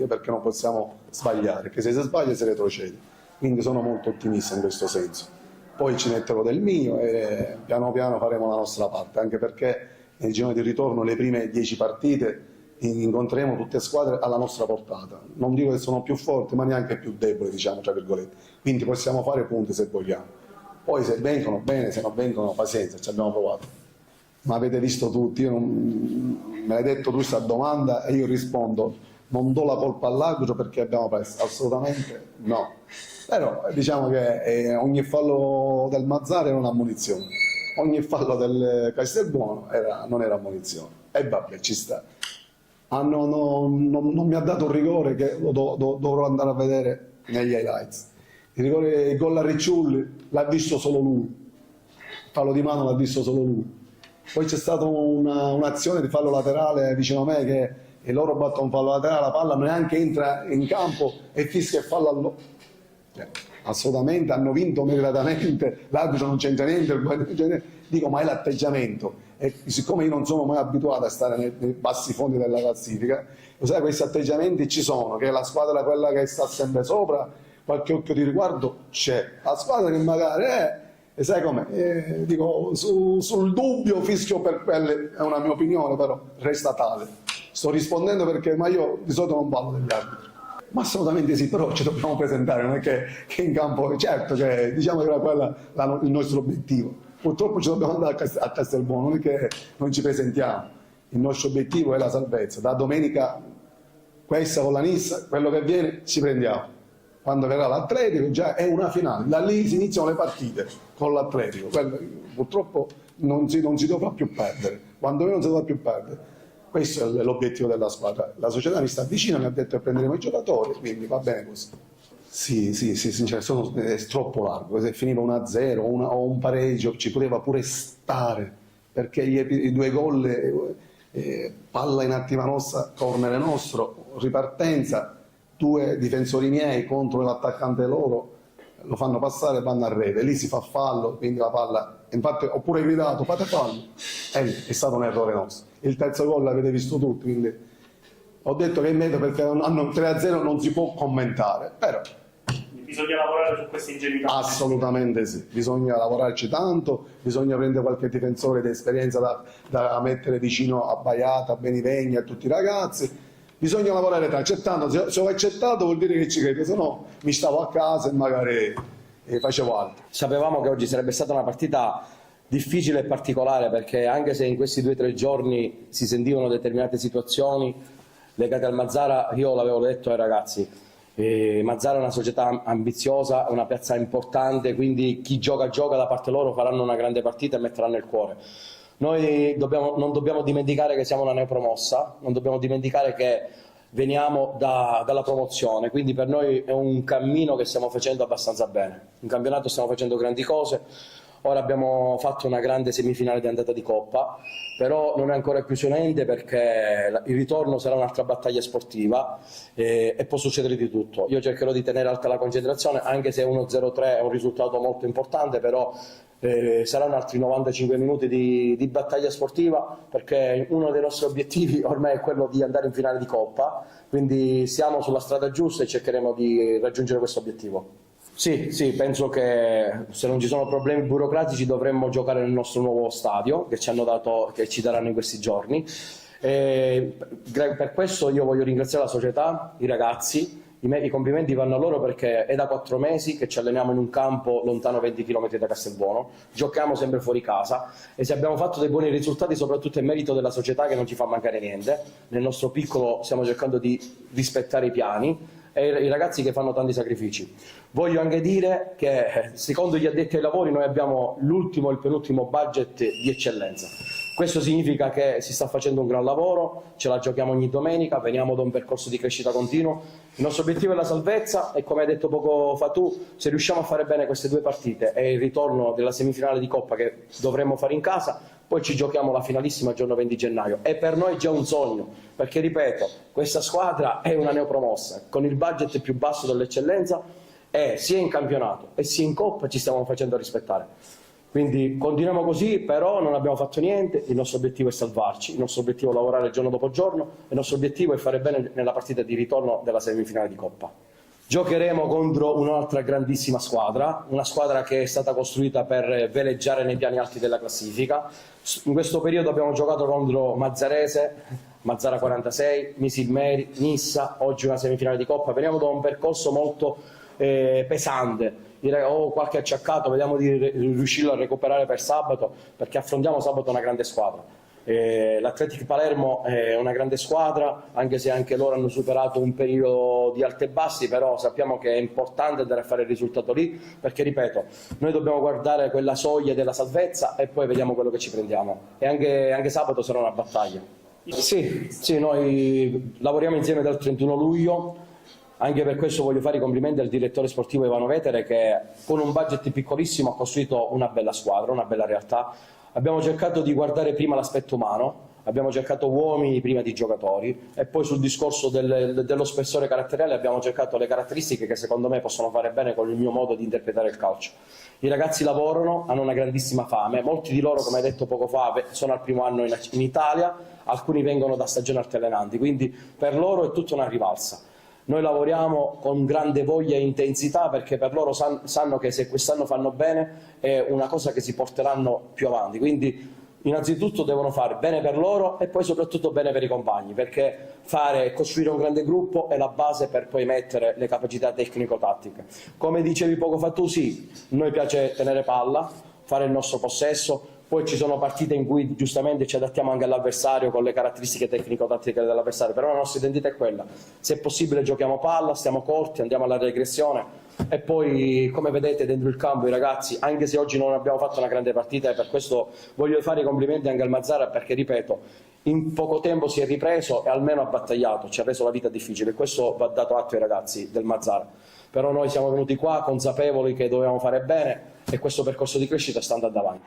perché non possiamo sbagliare, perché se si sbaglia si retrocede, quindi sono molto ottimista in questo senso. Poi ci metterò del mio e piano piano faremo la nostra parte, anche perché nel girone di ritorno le prime 10 partite incontreremo tutte squadre alla nostra portata, non dico che sono più forti ma neanche più deboli, diciamo tra virgolette, quindi possiamo fare punti se vogliamo, poi se vengono bene, se non vengono pazienza, ci abbiamo provato, ma avete visto tutti, me l'hai detto tu questa domanda e io rispondo, non do la colpa all'arbitro perché abbiamo perso, assolutamente no, però diciamo che ogni fallo del Mazzara era una ammonizione, ogni fallo del Castelbuono non era ammonizione, e vabbè ci sta. Non mi ha dato un rigore che dovrò andare a vedere negli highlights. Il gol a Ricciulli l'ha visto solo lui, il fallo di mano l'ha visto solo lui. Poi c'è stata un'azione di fallo laterale vicino a me che loro battono un fallo laterale, la palla neanche entra in campo e fischia il fallo assolutamente, hanno vinto meritatamente, l'arbitro non c'entra niente, dico ma è l'atteggiamento. E siccome io non sono mai abituato a stare nei bassi fondi della classifica, lo sai, questi atteggiamenti ci sono, che la squadra quella che sta sempre sopra, qualche occhio di riguardo c'è, la squadra che magari E sai com'è? Dico, sul dubbio fischio per quelle, è una mia opinione, però resta tale. Sto rispondendo perché, ma io di solito non parlo degli arbitri. Ma assolutamente sì, però ci dobbiamo presentare, non è che in campo, certo che diciamo che era quello il nostro obiettivo. Purtroppo ci dobbiamo andare a Castelbuono, non è che non ci presentiamo. Il nostro obiettivo è la salvezza. Da domenica questa con la Nissa, quello che viene ci prendiamo. Quando verrà l'Atletico già è una finale, da lì si iniziano le partite con l'Atletico. Purtroppo non si dovrà più perdere, quando non si dovrà più perdere. Questo è l'obiettivo della squadra. La società mi sta vicino, mi ha detto che prenderemo i giocatori, quindi va bene così. Sì, è troppo largo. Se finiva 1-0 o un pareggio ci poteva pure stare, perché i 2 gol, palla inattiva nostra, corner nostro, ripartenza, 2 difensori miei contro l'attaccante loro, lo fanno passare e vanno a rete, lì si fa fallo, quindi la palla, infatti ho pure gridato fate fallo, è stato un errore nostro. Il terzo gol l'avete visto tutti, quindi ho detto che è meglio perché hanno 3-0 non si può commentare, però bisogna lavorare su questa ingenuità. Assolutamente sì, bisogna lavorarci tanto, bisogna prendere qualche difensore di esperienza da mettere vicino a Baiata, a Benivegni, a tutti i ragazzi. Bisogna lavorare accettando, se ho accettato vuol dire che ci credo, se no mi stavo a casa e magari facevo altro. Sapevamo che oggi sarebbe stata una partita difficile e particolare, perché anche se in questi 2 o 3 giorni si sentivano determinate situazioni legate al Mazzara, io l'avevo detto ai ragazzi, Mazzara è una società ambiziosa, una piazza importante, quindi chi gioca da parte loro faranno una grande partita e metteranno il cuore. Noi non dobbiamo dimenticare che siamo una neopromossa, non dobbiamo dimenticare che veniamo dalla promozione, quindi per noi è un cammino che stiamo facendo abbastanza bene. In campionato stiamo facendo grandi cose, ora abbiamo fatto una grande semifinale di andata di Coppa, però non è ancora più sonante perché il ritorno sarà un'altra battaglia sportiva e può succedere di tutto. Io cercherò di tenere alta la concentrazione, anche se 1-0-3 è un risultato molto importante, però saranno altri 95 minuti di battaglia sportiva, perché uno dei nostri obiettivi ormai è quello di andare in finale di Coppa, quindi siamo sulla strada giusta e cercheremo di raggiungere questo obiettivo. Sì, penso che se non ci sono problemi burocratici dovremmo giocare nel nostro nuovo stadio che ci daranno in questi giorni. Per questo io voglio ringraziare la società, i ragazzi. I complimenti vanno a loro perché è da 4 mesi che ci alleniamo in un campo lontano 20 km da Castelbuono, giochiamo sempre fuori casa e se abbiamo fatto dei buoni risultati soprattutto è merito della società che non ci fa mancare niente. Nel nostro piccolo stiamo cercando di rispettare i piani e i ragazzi che fanno tanti sacrifici. Voglio anche dire che secondo gli addetti ai lavori noi abbiamo l'ultimo e il penultimo budget di eccellenza. Questo significa che si sta facendo un gran lavoro, ce la giochiamo ogni domenica, veniamo da un percorso di crescita continuo. Il nostro obiettivo è la salvezza e, come hai detto poco fa tu, se riusciamo a fare bene queste 2 partite e il ritorno della semifinale di Coppa che dovremmo fare in casa, poi ci giochiamo la finalissima il giorno 20 gennaio. E per noi è già un sogno, perché ripeto, questa squadra è una neopromossa, con il budget più basso dell'eccellenza e sia in campionato e sia in Coppa ci stiamo facendo rispettare. Quindi continuiamo così, però non abbiamo fatto niente, il nostro obiettivo è salvarci, il nostro obiettivo è lavorare giorno dopo giorno, il nostro obiettivo è fare bene nella partita di ritorno della semifinale di Coppa. Giocheremo contro un'altra grandissima squadra, una squadra che è stata costruita per veleggiare nei piani alti della classifica. In questo periodo abbiamo giocato contro Mazzarese, Mazzara 46, Misilmeri, Nissa, oggi una semifinale di Coppa. Veniamo da un percorso molto pesante. Ho qualche acciaccato, vediamo di riuscirlo a recuperare per sabato, perché affrontiamo sabato una grande squadra. L'Athletic Palermo è una grande squadra, anche se anche loro hanno superato un periodo di alti e bassi, però sappiamo che è importante andare a fare il risultato lì, perché ripeto, noi dobbiamo guardare quella soglia della salvezza e poi vediamo quello che ci prendiamo. E anche sabato sarà una battaglia. Sì, noi lavoriamo insieme dal 31 luglio. Anche per questo voglio fare i complimenti al direttore sportivo Ivano Vetere, che con un budget piccolissimo ha costruito una bella squadra, una bella realtà. Abbiamo cercato di guardare prima l'aspetto umano, abbiamo cercato uomini prima di giocatori e poi sul discorso dello spessore caratteriale abbiamo cercato le caratteristiche che secondo me possono fare bene con il mio modo di interpretare il calcio. I ragazzi lavorano, hanno una grandissima fame, molti di loro, come hai detto poco fa, sono al primo anno in Italia, alcuni vengono da stagioni altalenanti, quindi per loro è tutta una rivalsa. Noi lavoriamo con grande voglia e intensità perché per loro sanno che se quest'anno fanno bene è una cosa che si porteranno più avanti, quindi innanzitutto devono fare bene per loro e poi soprattutto bene per i compagni, perché costruire un grande gruppo è la base per poi mettere le capacità tecnico-tattiche. Come dicevi poco fa tu, sì, noi piace tenere palla, fare il nostro possesso, poi ci sono partite in cui giustamente ci adattiamo anche all'avversario con le caratteristiche tecnico-tattiche dell'avversario, però la nostra identità è quella: se è possibile giochiamo palla, stiamo corti, andiamo alla regressione e poi, come vedete dentro il campo, i ragazzi, anche se oggi non abbiamo fatto una grande partita, e per questo voglio fare i complimenti anche al Mazzara, perché ripeto, in poco tempo si è ripreso e almeno ha battagliato, ci ha reso la vita difficile, e questo va dato atto ai ragazzi del Mazzara. Però noi siamo venuti qua consapevoli che dovevamo fare bene e questo percorso di crescita sta andando avanti.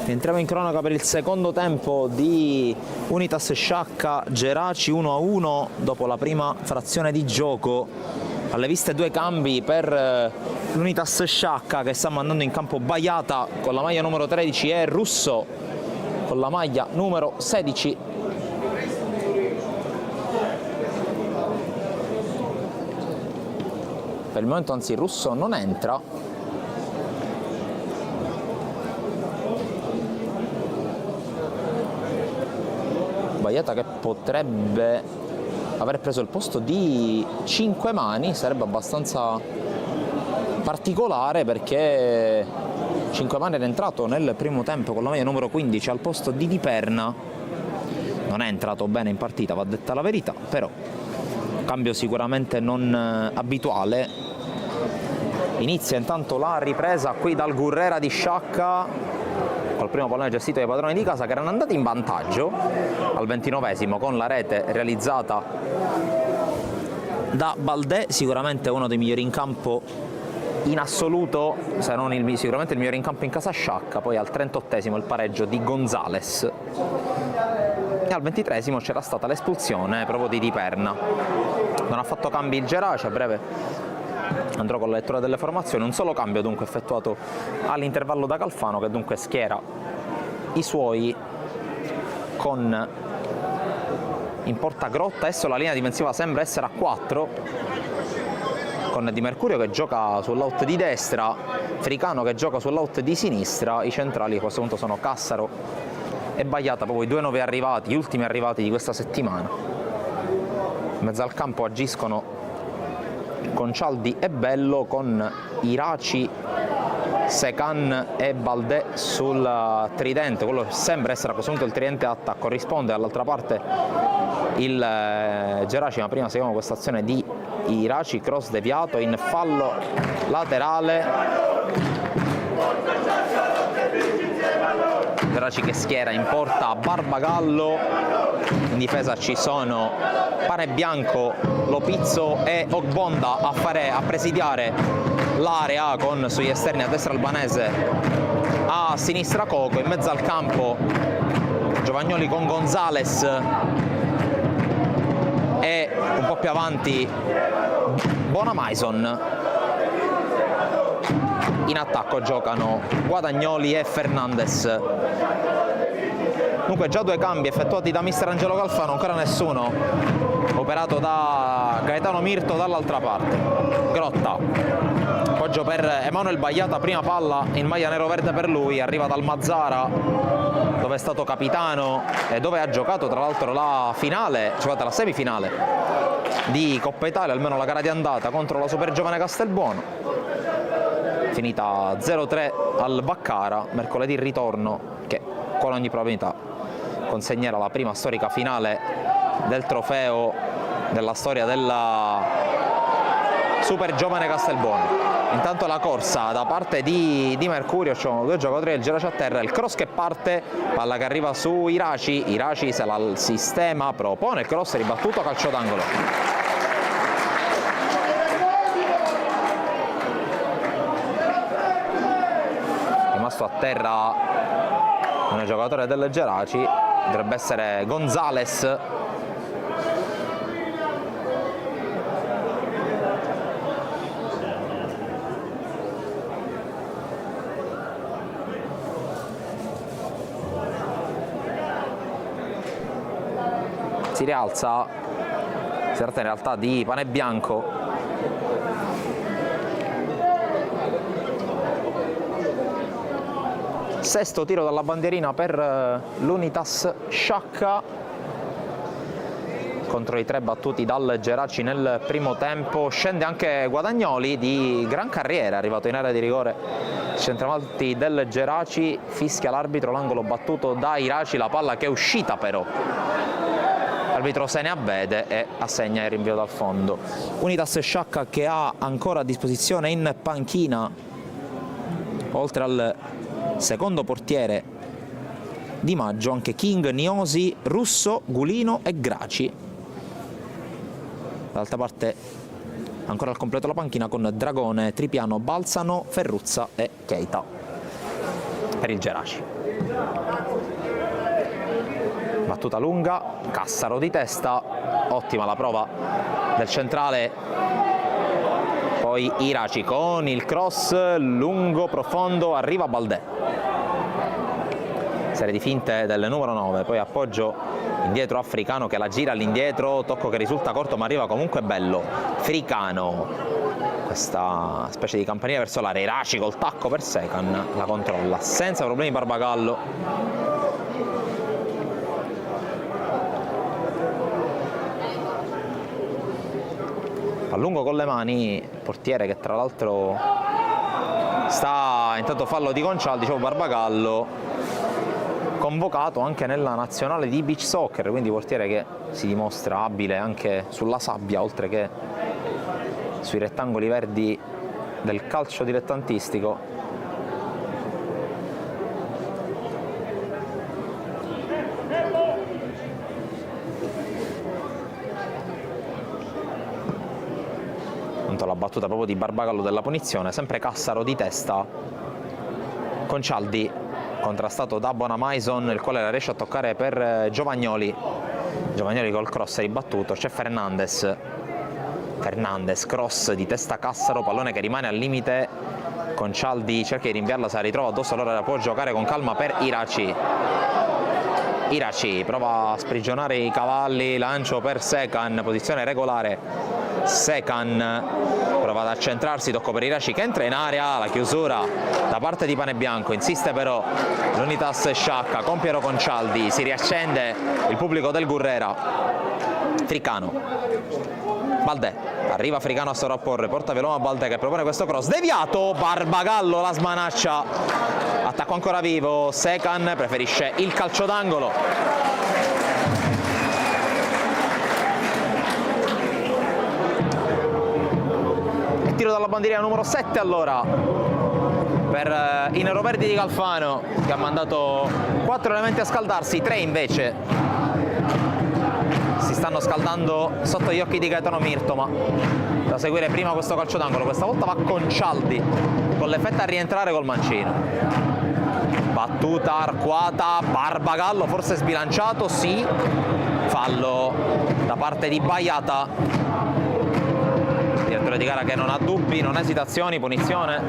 Entriamo in cronaca per il secondo tempo di Unitas Sciacca Geraci 1-1 dopo la prima frazione di gioco. Alle viste 2 cambi per l'Unitas Sciacca, che sta mandando in campo Baiata con la maglia numero 13 e Russo con la maglia numero 16. Per il momento anzi Russo non entra. Baiata che potrebbe aver preso il posto di Cinquemani, sarebbe abbastanza particolare perché Cinquemani era entrato nel primo tempo con la maglia numero 15 al posto di Di Perna. Non è entrato bene in partita, va detta la verità, però cambio sicuramente non abituale. Inizia intanto la ripresa qui dal Gurrera di Sciacca col primo pallone gestito dai padroni di casa, che erano andati in vantaggio al 29esimo con la rete realizzata da Baldè, sicuramente uno dei migliori in campo in assoluto, se non sicuramente il migliore in campo in casa Sciacca. Poi al 38esimo il pareggio di Gonzales e al 23esimo c'era stata l'espulsione proprio di Di Perna. Non ha fatto cambi il Geraci, a breve andrò con la lettura delle formazioni. Un solo cambio dunque effettuato all'intervallo da Calfano, che dunque schiera i suoi con in porta Grotta. Adesso la linea difensiva sembra essere a 4, con Di Mercurio che gioca sull'out di destra, Fricano che gioca sull'out di sinistra. I centrali a questo punto sono Cassaro e Baiata, proprio i due nuovi arrivati, gli ultimi arrivati di questa settimana. In mezzo al campo agiscono Concialdi e Bello, con Iraci, Secan e Baldè sul tridente, quello che sembra essere a questo punto il tridente attacco. Corrisponde dall'altra parte il Geraci, ma prima seguiamo questa azione di Iraci, cross deviato in fallo laterale. Geraci che schiera in porta Barbagallo, in difesa ci sono Panebianco, Lopizzo e Ogbonda a presidiare l'area, con sugli esterni a destra Albanese, a sinistra Coco. In mezzo al campo Giovagnoli con Gonzales e un po' più avanti Bonamaison. In attacco giocano Guadagnoli e Fernandez. Dunque già 2 cambi effettuati da mister Angelo Calfano, ancora nessuno operato da Gaetano Mirto dall'altra parte. Grotta, appoggio per Emanuel Baiata, prima palla in maglia nero-verde per lui, arriva dal Mazzara dove è stato capitano e dove ha giocato tra l'altro la semifinale di Coppa Italia, almeno la gara di andata contro la Super Giovane Castelbuono, finita 0-3 al Baccara. Mercoledì il ritorno, che con ogni probabilità consegnerà la prima storica finale del trofeo della storia della Super Giovane Castelbuono. Intanto la corsa da parte di Mercurio, ci sono 2 giocatori del Geraci a terra, il cross che parte, palla che arriva su Iraci, Iraci se la sistema, propone il cross, ribattuto, calcio d'angolo. Rimasto a terra un giocatore del Geraci, dovrebbe essere Gonzales. Si rialza, si tratta in realtà di Panebianco. Sesto tiro dalla bandierina per l'Unitas Sciacca contro i 3 battuti dal Geraci nel primo tempo. Scende anche Guadagnoli, di gran carriera, arrivato in area di rigore, centravanti del Geraci, fischia l'arbitro l'angolo battuto da Iraci, la palla che è uscita però. L'arbitro se ne avvede e assegna il rinvio dal fondo. Unitas Sciacca che ha ancora a disposizione in panchina, oltre al secondo portiere Di Maggio, anche King, Niosi, Russo, Gulino e Graci. Dall'altra parte ancora al completo la panchina con Dragone, Tripiano, Balsano, Ferruzza e Keita. per il Geraci. Battuta lunga, Cassaro di testa, ottima la prova del centrale, poi Iraci con il cross lungo, profondo, arriva Baldè. Serie di finte del numero 9, poi appoggio indietro Africano che la gira all'indietro, tocco che risulta corto ma arriva comunque bello. Fricano, questa specie di campanile verso l'area, Iraci col tacco per Secan, la controlla senza problemi Barbagallo. A lungo con le mani, portiere che tra l'altro sta intanto fallo di Concialdi, dicevo Barbagallo, convocato anche nella nazionale di beach soccer, quindi portiere che si dimostra abile anche sulla sabbia oltre che sui rettangoli verdi del calcio dilettantistico. La battuta proprio di Barbagallo della punizione, sempre Cassaro di testa, Concialdi contrastato da Bonamaison, il quale la riesce a toccare per Giovagnoli col cross è ribattuto, c'è Fernandez, cross di testa Cassaro, pallone che rimane al limite, Concialdi cerca di rinviarla, se la ritrova addosso, allora può giocare con calma per Iraci prova a sprigionare i cavalli, lancio per Secan, posizione regolare. Secan prova ad accentrarsi, tocco per Iraci che entra in area, la chiusura da parte di Pane Bianco, insiste però l'Unitas Sciacca con Piero Concialdi, si riaccende il pubblico del Gurrera. Fricano, Baldè, arriva Fricano a sovrapporre, porta veloce a Baldè che propone questo cross, deviato, Barbagallo la smanaccia, attacco ancora vivo, Secan preferisce il calcio d'angolo. Tiro dalla bandierina numero 7 allora per i neroverdi di Galfano, che ha mandato 4 elementi a scaldarsi, 3 invece si stanno scaldando sotto gli occhi di Gaetano Mirtoma. Da seguire prima questo calcio d'angolo, questa volta va Concialdi con l'effetto a rientrare col mancino. Battuta arcuata, Barbagallo forse sbilanciato, sì, fallo da parte di Baiata. Direttore di gara che non ha dubbi, non ha esitazioni, punizione.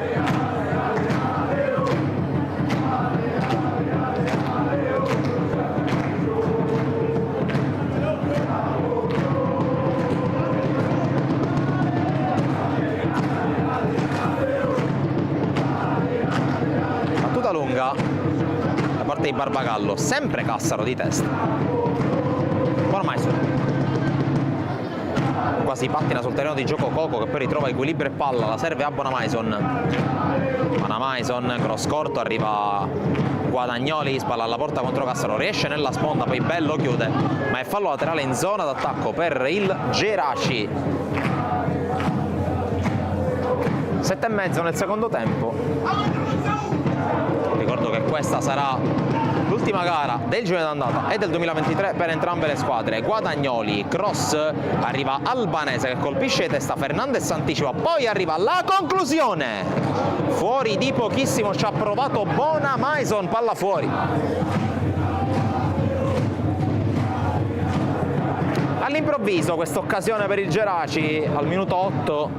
Battuta lunga da parte di Barbagallo, sempre Cassaro di testa. Ormai quasi pattina sul terreno di gioco Coco, che poi ritrova equilibrio e palla, la serve a Bonamaison, cross corto, arriva Guadagnoli, spalla alla porta contro Cassaro, riesce nella sponda, poi bello chiude, ma è fallo laterale in zona d'attacco per il Geraci. 7,5 nel secondo tempo. Ricordo che questa sarà l'ultima gara del girone d'andata e del 2023 per entrambe le squadre. Guadagnoli, cross, arriva Albanese che colpisce di testa, Fernandez anticipa, poi arriva la conclusione, fuori di pochissimo, ci ha provato Bonamaison, palla fuori. All'improvviso questa occasione per il Geraci al minuto 8.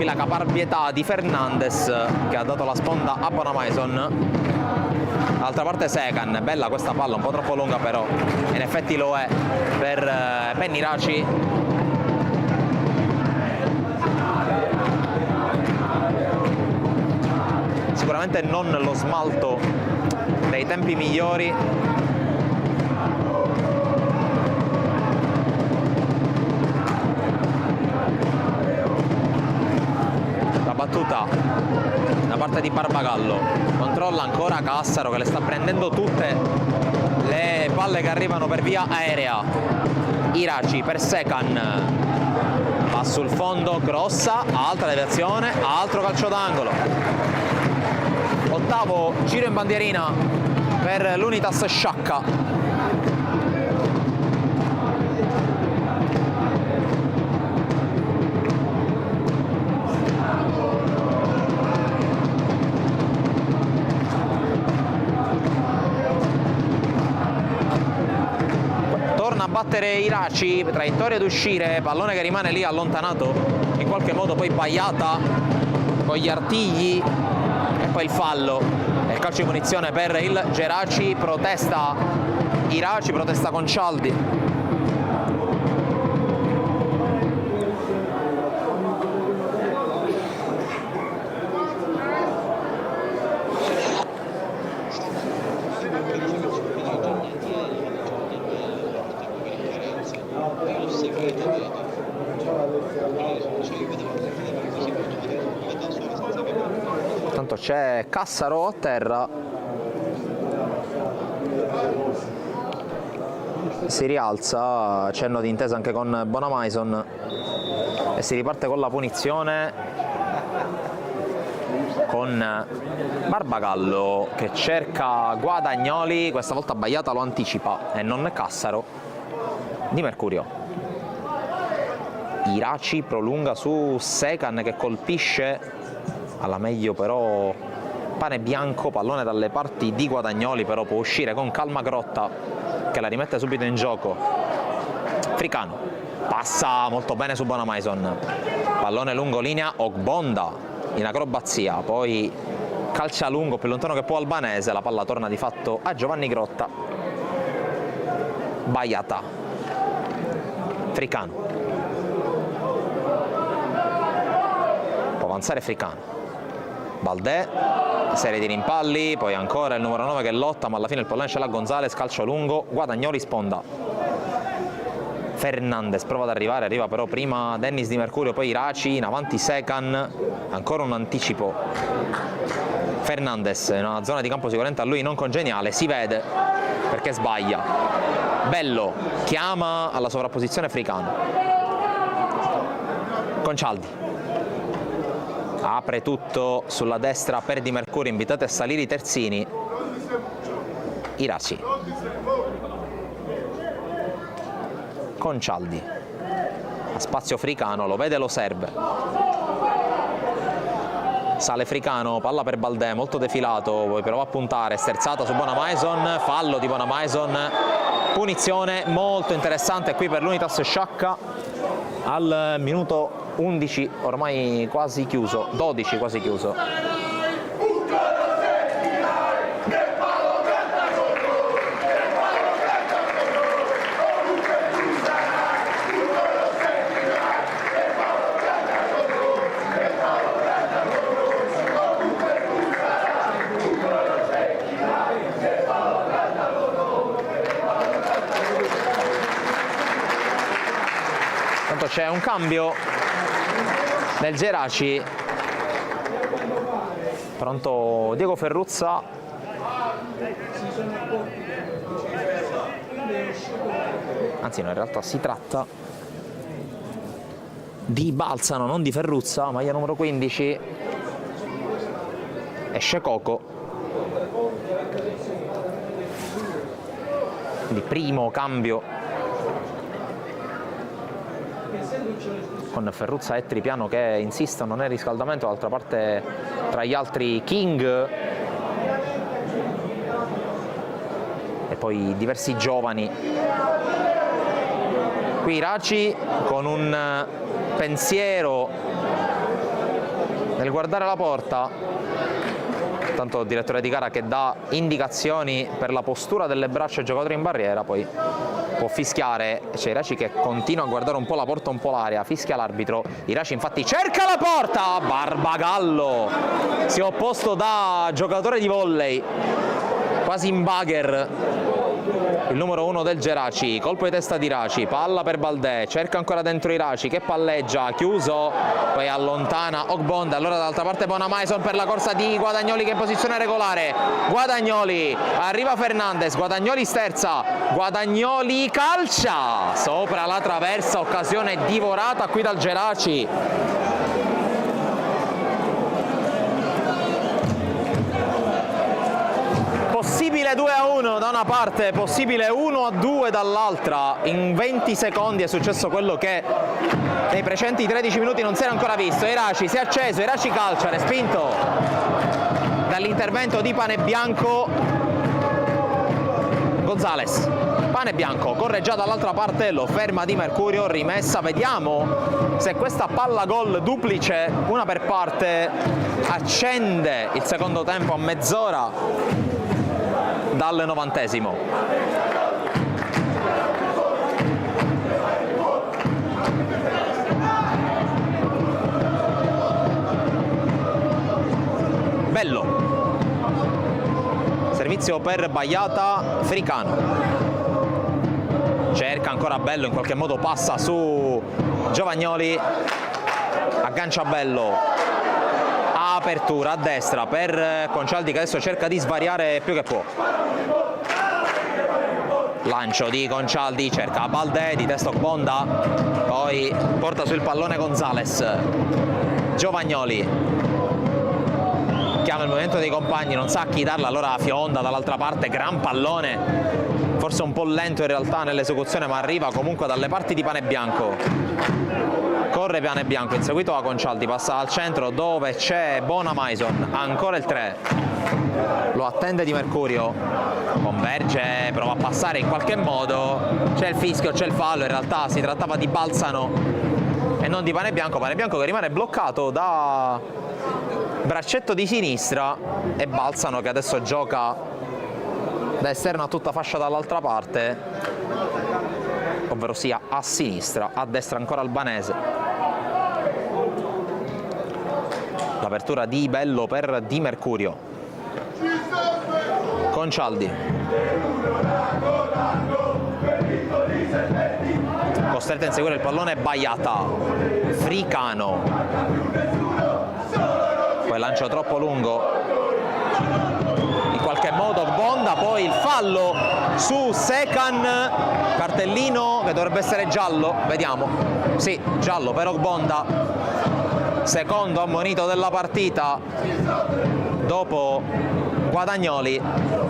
La caparbietà di Fernandez che ha dato la sponda a Bonamaison. D'altra parte Secan, bella questa palla, un po' troppo lunga però in effetti lo è per Iraci. Sicuramente non lo smalto dei tempi migliori. Battuta da parte di Barbagallo, controlla ancora Cassaro che le sta prendendo tutte le palle che arrivano per via aerea. Iraci per Secan, va sul fondo, grossa, altra deviazione, altro calcio d'angolo. Ottavo giro in bandierina per l'Unitas Sciacca. battere Iraci, traiettoria d'uscire, pallone che rimane lì allontanato, in qualche modo poi Baiata con gli artigli e poi il fallo e il calcio di punizione per il Geraci. Protesta Iraci, protesta Concialdi. Tanto c'è Cassaro a terra, si rialza, cenno di intesa anche con Bonamaison e si riparte con la punizione con Barbagallo che cerca Guadagnoli, questa volta Baiata lo anticipa e non Cassaro. Di Mercurio, Iraci prolunga su Secan che colpisce alla meglio, però Pane Bianco, pallone dalle parti di Guadagnoli, però può uscire con calma Grotta che la rimette subito in gioco. Fricano passa molto bene su Bonamaison, pallone lungo linea, Ogbonda in acrobazia, poi calcia lungo più lontano che può Albanese, la palla torna di fatto a Giovanni Grotta. Baiata, Fricano, può avanzare Fricano, Baldè, serie di rimpalli, poi ancora il numero 9 che lotta, ma alla fine il pallone ce l'ha Gonzales, calcio lungo, Guadagnoli sponda. Fernandez prova ad arrivare, arriva però prima Dennis Di Mercurio, poi Iraci, in avanti Secan, ancora un anticipo. Fernandez in una zona di campo sicuramente a lui non congeniale, si vede perché sbaglia. Bello chiama alla sovrapposizione Fricano. Concialdi apre tutto sulla destra per Di Mercurio, invitate a salire i terzini. Iraci, Concialdi, a spazio Fricano, lo vede, lo serve, sale Fricano, palla per Baldè, molto defilato, poi prova a puntare, sterzata su Bonamaison, fallo di Bonamaison, punizione molto interessante qui per l'Unitas Sciacca al minuto 11, ormai quasi chiuso, 12 quasi chiuso. Tanto c'è un cambio nel Geraci, pronto Diego Ferruzza, anzi no, in realtà si tratta di Balzano, non di Ferruzza, maglia numero 15, esce Coco, quindi primo cambio con Ferruzza e Tripiano che insistono nel riscaldamento, d'altra parte tra gli altri King e poi diversi giovani. Qui Iraci con un pensiero nel guardare la porta, tanto il direttore di gara che dà indicazioni per la postura delle braccia ai giocatori in barriera, poi può fischiare. C'è Iraci che continua a guardare un po' la porta, un po' l'area, fischia l'arbitro. Iraci infatti cerca la porta, Barbagallo si è opposto da giocatore di volley, quasi in bagger, il numero 1 del Geraci, colpo di testa di Iraci, palla per Baldè, cerca ancora dentro Iraci che palleggia, chiuso, poi allontana Ogbonda, allora dall'altra parte Bonamaison per la corsa di Guadagnoli che è in posizione regolare, Guadagnoli, arriva Fernandez, Guadagnoli sterza, Guadagnoli calcia, sopra la traversa, occasione divorata qui dal Geraci. Possibile 2-1 da una parte, possibile 1-2 dall'altra. In 20 secondi è successo quello che nei precedenti 13 minuti non si era ancora visto. Iraci si è acceso, Iraci calcia, respinto dall'intervento di Pane Bianco. Gonzales Pane Bianco corre già dall'altra parte, lo ferma Di Mercurio, rimessa, vediamo se questa palla gol duplice, una per parte, accende il secondo tempo a mezz'ora dal 90°. Bello, servizio per Baiata, Fricano, cerca ancora Bello, in qualche modo passa su Giovagnoli, aggancia Bello, apertura a destra per Concialdi che adesso cerca di svariare più che può. Lancio di Concialdi, cerca Baldé, di testa Bonda, poi porta sul pallone Gonzales, Giovagnoli chiama il movimento dei compagni, non sa a chi darla, allora Fionda dall'altra parte, gran pallone, forse un po' lento in realtà nell'esecuzione, ma arriva comunque dalle parti di Pane Bianco. Corre Pane Bianco, inseguito da Concialdi, passa al centro dove c'è Bonamaison, ancora il 3, lo attende Di Mercurio, converge, prova a passare in qualche modo, c'è il fischio, c'è il fallo, in realtà si trattava di Balzano e non di Pane Bianco che rimane bloccato da braccetto di sinistra e Balzano che adesso gioca da esterno a tutta fascia dall'altra parte, ovvero sia a sinistra, a destra ancora Albanese. L'apertura di Bello per Di Mercurio, Concialdi, costretto a inseguire il pallone Baiata, Fricano, poi lancio troppo lungo, in qualche modo Bonda, poi il fallo su Secan, cartellino che dovrebbe essere giallo, vediamo, sì, giallo per Bonda, secondo ammonito della partita dopo Guadagnoli.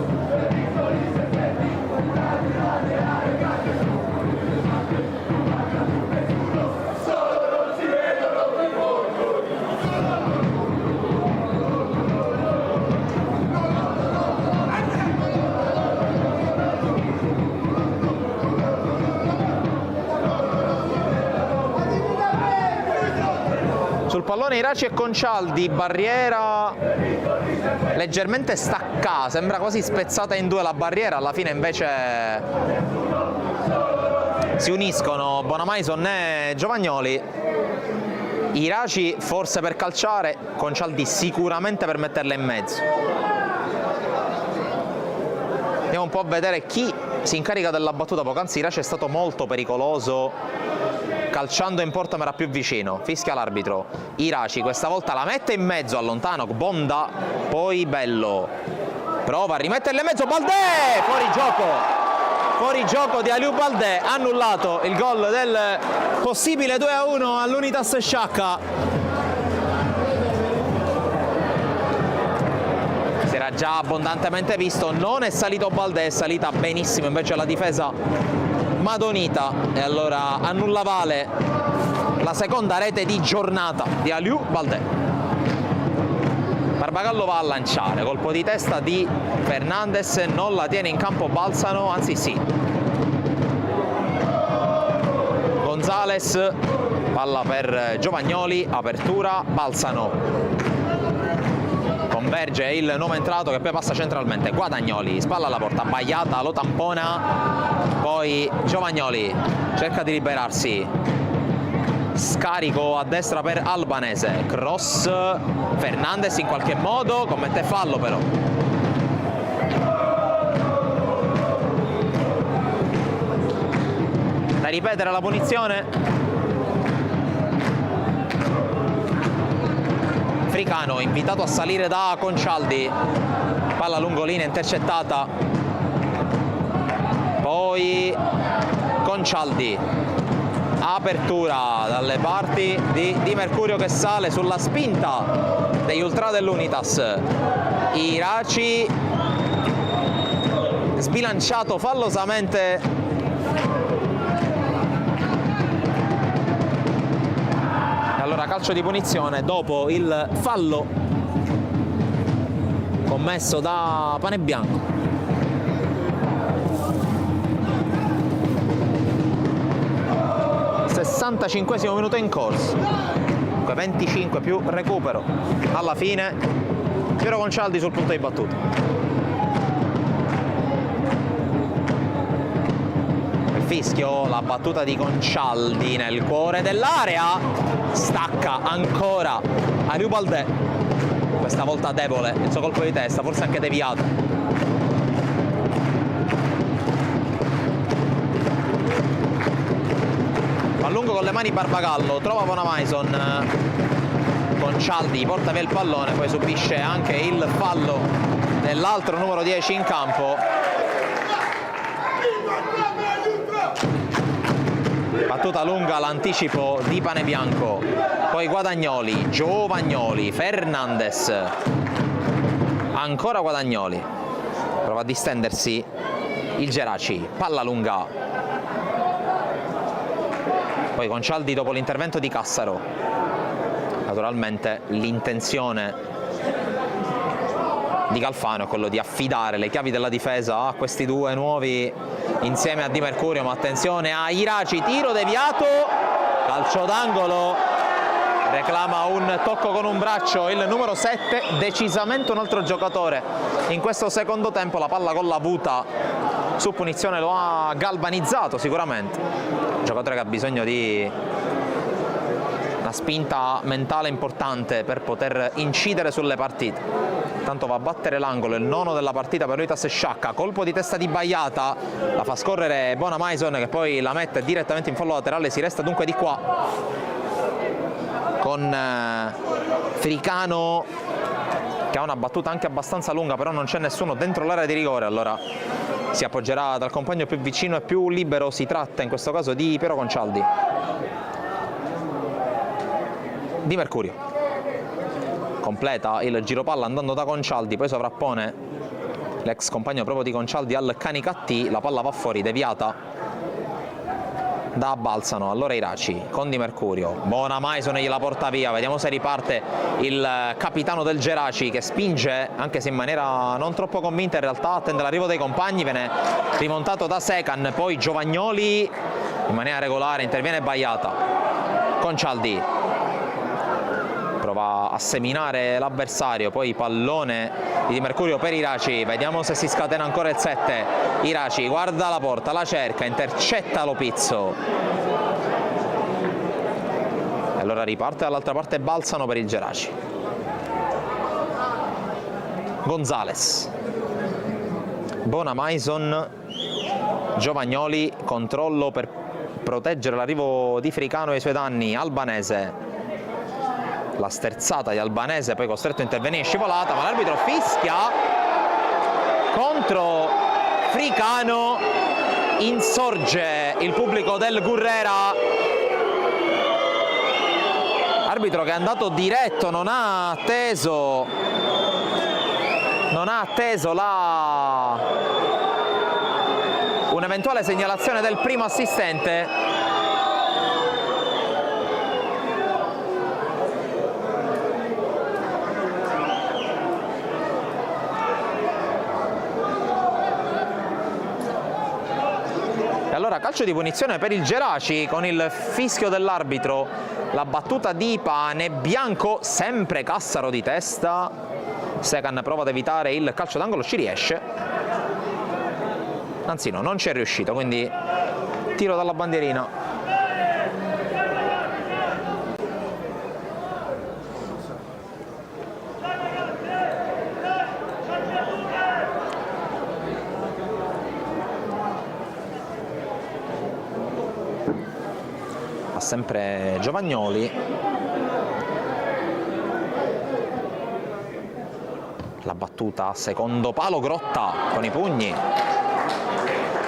Sul pallone Iraci e Concialdi, barriera leggermente staccata, sembra quasi spezzata in due la barriera, alla fine invece si uniscono Bonamaison e Giovagnoli. Iraci forse per calciare, Concialdi sicuramente per metterla in mezzo. Andiamo un po' a vedere chi si incarica della battuta. Poc'anzi Iraci è stato molto pericoloso calciando in porta, ma era più vicino, fischia l'arbitro. Iraci questa volta la mette in mezzo, allontano Bonda, poi Bello prova a rimetterla in mezzo, Baldé, fuori gioco di Aliou Baldé, annullato il gol del possibile 2-1 all'Unitas Sciacca. Si era già abbondantemente visto, non è salito Baldé, è salita benissimo invece la difesa madonita, e allora annulla vale la seconda rete di giornata di Aliou Baldé. Barbagallo va a lanciare, colpo di testa di Fernandez, non la tiene in campo Balzano, anzi sì. Gonzales, palla per Giovagnoli, apertura, Balzano. Converge il nuovo entrato che poi passa centralmente, Guadagnoli, spalla alla porta, Baiata lo tampona, poi Giovagnoli cerca di liberarsi, scarico a destra per Albanese, cross, Fernandez in qualche modo commette fallo però. Da ripetere la punizione. Fricano invitato a salire da Concialdi, palla lungolinea intercettata, poi Concialdi, apertura dalle parti di Di Mercurio che sale sulla spinta degli ultra dell'Unitas. Iraci sbilanciato fallosamente allora calcio di punizione dopo il fallo commesso da Pane Bianco. 65esimo minuto in corso, 25 più recupero. Alla fine Piero Concialdi sul punto di battuta. Il fischio, la battuta di Concialdi nel cuore dell'area, stacca ancora Ariu Baldè, questa volta debole, il suo colpo di testa, forse anche deviato. A lungo con le mani Barbagallo, trova Bonamaison, Concialdi porta via il pallone, poi subisce anche il fallo dell'altro numero 10 in campo. Battuta lunga, l'anticipo di Panebianco, poi Guadagnoli, Giovagnoli, Fernandez, ancora Guadagnoli, prova a distendersi il Geraci, palla lunga. Poi Concialdi dopo l'intervento di Cassaro. Naturalmente l'intenzione di Galfano è quello di affidare le chiavi della difesa a questi due nuovi insieme a Di Mercurio, ma attenzione a Iraci, tiro deviato, calcio d'angolo, reclama un tocco con un braccio il numero 7, decisamente un altro giocatore in questo secondo tempo. La palla con la Vuta su punizione lo ha galvanizzato sicuramente, un giocatore che ha bisogno di una spinta mentale importante per poter incidere sulle partite. Tanto va a battere l'angolo, il nono della partita per Luitas Sciacca, colpo di testa di Baiata, la fa scorrere Bonamaison che poi la mette direttamente in fallo laterale. Si resta dunque di qua con Fricano che ha una battuta anche abbastanza lunga, però non c'è nessuno dentro l'area di rigore, allora si appoggerà dal compagno più vicino e più libero. Si tratta in questo caso di Piero Concialdi. Di Mercurio completa il giro palla andando da Concialdi, poi sovrappone l'ex compagno proprio di Concialdi al Canicattì, la palla va fuori deviata da Balsano. Allora Iraci con Di Mercurio, Bonamaison gliela porta via, vediamo se riparte il capitano del Geraci che spinge anche se in maniera non troppo convinta, in realtà attende l'arrivo dei compagni, viene rimontato da Secan, poi Giovagnoli in maniera regolare, interviene Baiata. Concialdi prova a seminare l'avversario, poi pallone di Mercurio per Iraci, vediamo se si scatena ancora il 7. Iraci guarda la porta, la cerca, intercetta Lopizzo e allora riparte dall'altra parte Balsano per il Geraci. Gonzales, Bonamaison, Giovagnoli, controllo per proteggere l'arrivo di Fricano e i suoi danni. Albanese, la sterzata di Albanese, poi costretto a intervenire, scivolata, ma l'arbitro fischia contro Fricano. Insorge il pubblico del Gurrera, arbitro che è andato diretto, non ha atteso un'eventuale segnalazione del primo assistente. Allora calcio di punizione per il Geraci con il fischio dell'arbitro, la battuta di Panebianco, sempre Cassaro di testa, Secan prova ad evitare il calcio d'angolo, ci riesce, anzi no, non ci è riuscito, quindi tiro dalla bandierina. Sempre Giovagnoli, la battuta a secondo palo, Grotta con i pugni,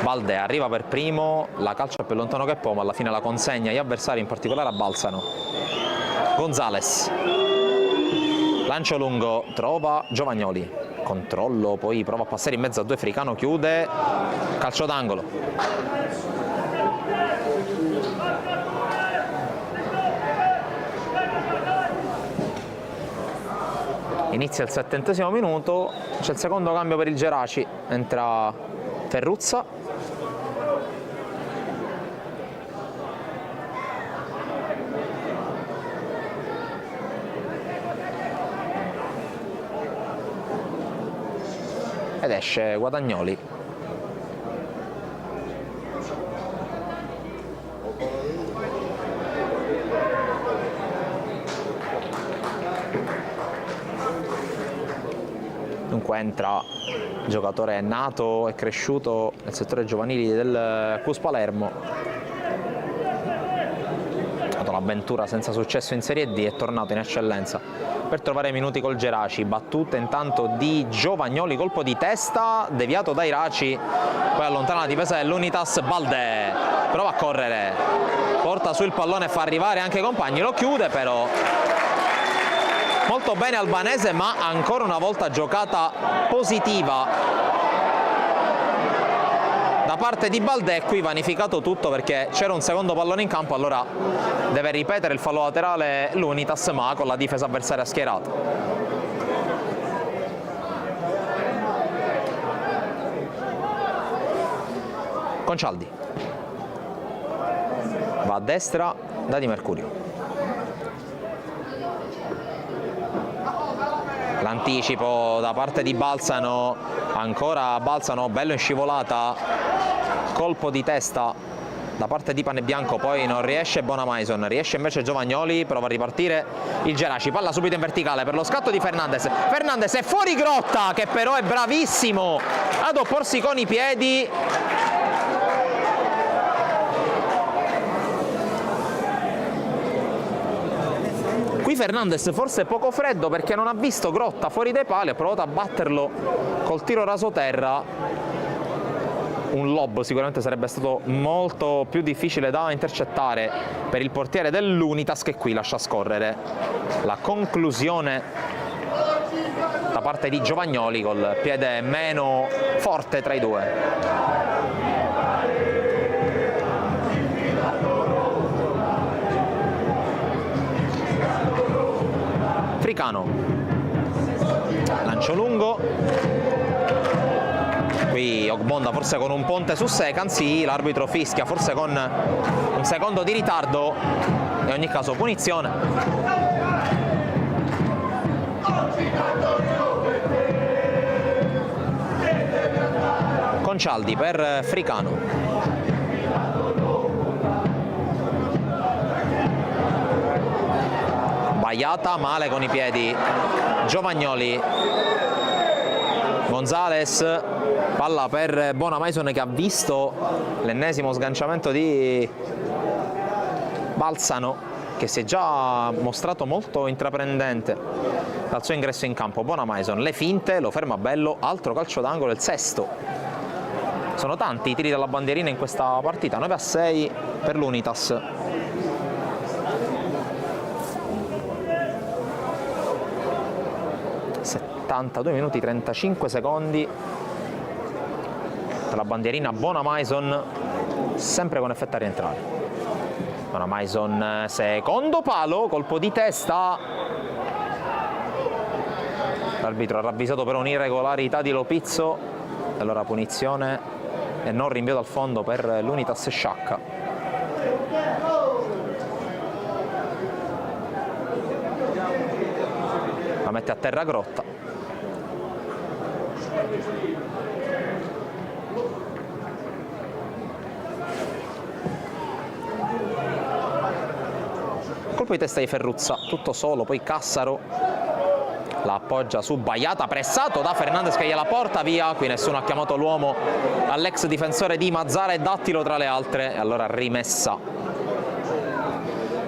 Baldè arriva per primo, la calcia più lontano che può, ma alla fine la consegna agli avversari, in particolare a Balsano. Gonzales, lancio lungo, trova Giovagnoli, controllo, poi prova a passare in mezzo a due, Fricano chiude, calcio d'angolo. Inizia il 70° minuto, c'è il secondo cambio per il Geraci, entra Ferruzza. ed esce Guadagnoli. Dunque entra giocatore nato e cresciuto nel settore giovanili del Cus Palermo, ha avuto un'avventura senza successo in Serie D, è tornato in eccellenza per trovare minuti col Geraci. Battute intanto di Giovagnoli, colpo di testa deviato dai Raci, poi allontana la difesa dell'Unitas. Baldè prova a correre, porta su il pallone e fa arrivare anche i compagni, lo chiude però molto bene Albanese, ma ancora una volta giocata positiva da parte di Baldè. Qui vanificato tutto perché c'era un secondo pallone in campo, allora deve ripetere il fallo laterale l'Unitas, ma con la difesa avversaria schierata. Concialdi va a destra da Di Mercurio. L'anticipo da parte di Balsano, ancora Balsano, bello in scivolata, colpo di testa da parte di Panebianco, poi non riesce Bonamaison, riesce invece Giovagnoli, prova a ripartire il Geraci, palla subito in verticale per lo scatto di Fernandez. Fernandez è fuori grotta, che però è bravissimo ad opporsi con i piedi. Qui Fernandez forse poco freddo perché non ha visto Grotta fuori dai pali, ha provato a batterlo col tiro rasoterra. Un lob sicuramente sarebbe stato molto più difficile da intercettare per il portiere dell'Unitas, che qui lascia scorrere la conclusione da parte di Giovagnoli col piede meno forte tra i due. Fricano, lancio lungo, qui Ogbonda forse con un ponte su Secan, sì, l'arbitro fischia forse con un secondo di ritardo, in ogni caso punizione. Concialdi per Fricano. Baiata, male con i piedi Giovagnoli. Gonzales, palla per Bonamaison che ha visto l'ennesimo sganciamento di Balsano, che si è già mostrato molto intraprendente dal suo ingresso in campo. Bonamaison, le finte, lo ferma bello, altro calcio d'angolo, il sesto. Sono tanti i tiri dalla bandierina in questa partita, 9-6 per l'Unitas. ...72 minuti 35 secondi per la bandierina Bonamaison, sempre con effetto a rientrare. Bonamaison, secondo palo, colpo di testa. L'arbitro ha ravvisato per un'irregolarità di Lopizzo, allora punizione e non rinvio dal fondo per l'Unitas Sciacca. La mette a terra Grotta. Colpo di testa di Ferruzza, tutto solo, poi Cassaro la appoggia su Baiata, pressato da Fernandez che gliela porta via. Qui nessuno ha chiamato l'uomo all'ex difensore di Mazzara e Dattilo tra le altre, e allora rimessa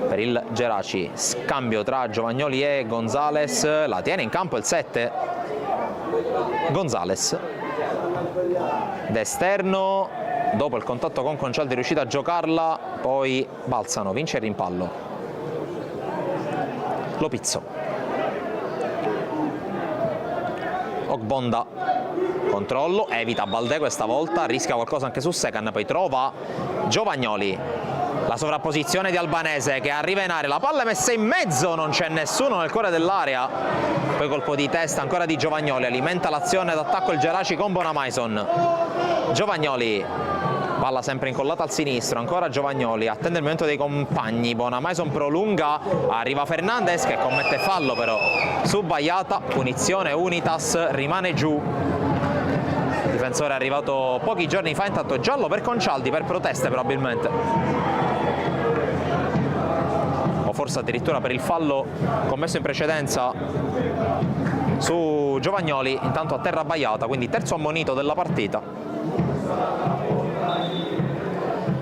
per il Geraci. Scambio tra Giovagnoli e Gonzales, la tiene in campo il 7 Gonzales d'esterno, dopo il contatto con Concialdi è riuscito a giocarla, poi Balsano vince il rimpallo. Lopizzo, Ogbonda, controllo, evita Baldè questa volta, rischia qualcosa anche su Secan, poi trova Giovagnoli, la sovrapposizione di Albanese che arriva in area, la palla è messa in mezzo, non c'è nessuno nel cuore dell'area, poi colpo di testa ancora di Giovagnoli, alimenta l'azione d'attacco il Geraci con Bonamaison. Giovagnoli, palla sempre incollata al sinistro, ancora Giovagnoli, attende il momento dei compagni, Bonamaison prolunga, arriva Fernandez che commette fallo però su Baiata, punizione Unitas, rimane giù difensore è arrivato pochi giorni fa, intanto giallo per Concaldi per proteste probabilmente, o forse addirittura per il fallo commesso in precedenza su Giovagnoli. Intanto a terra Baiata, quindi terzo ammonito della partita.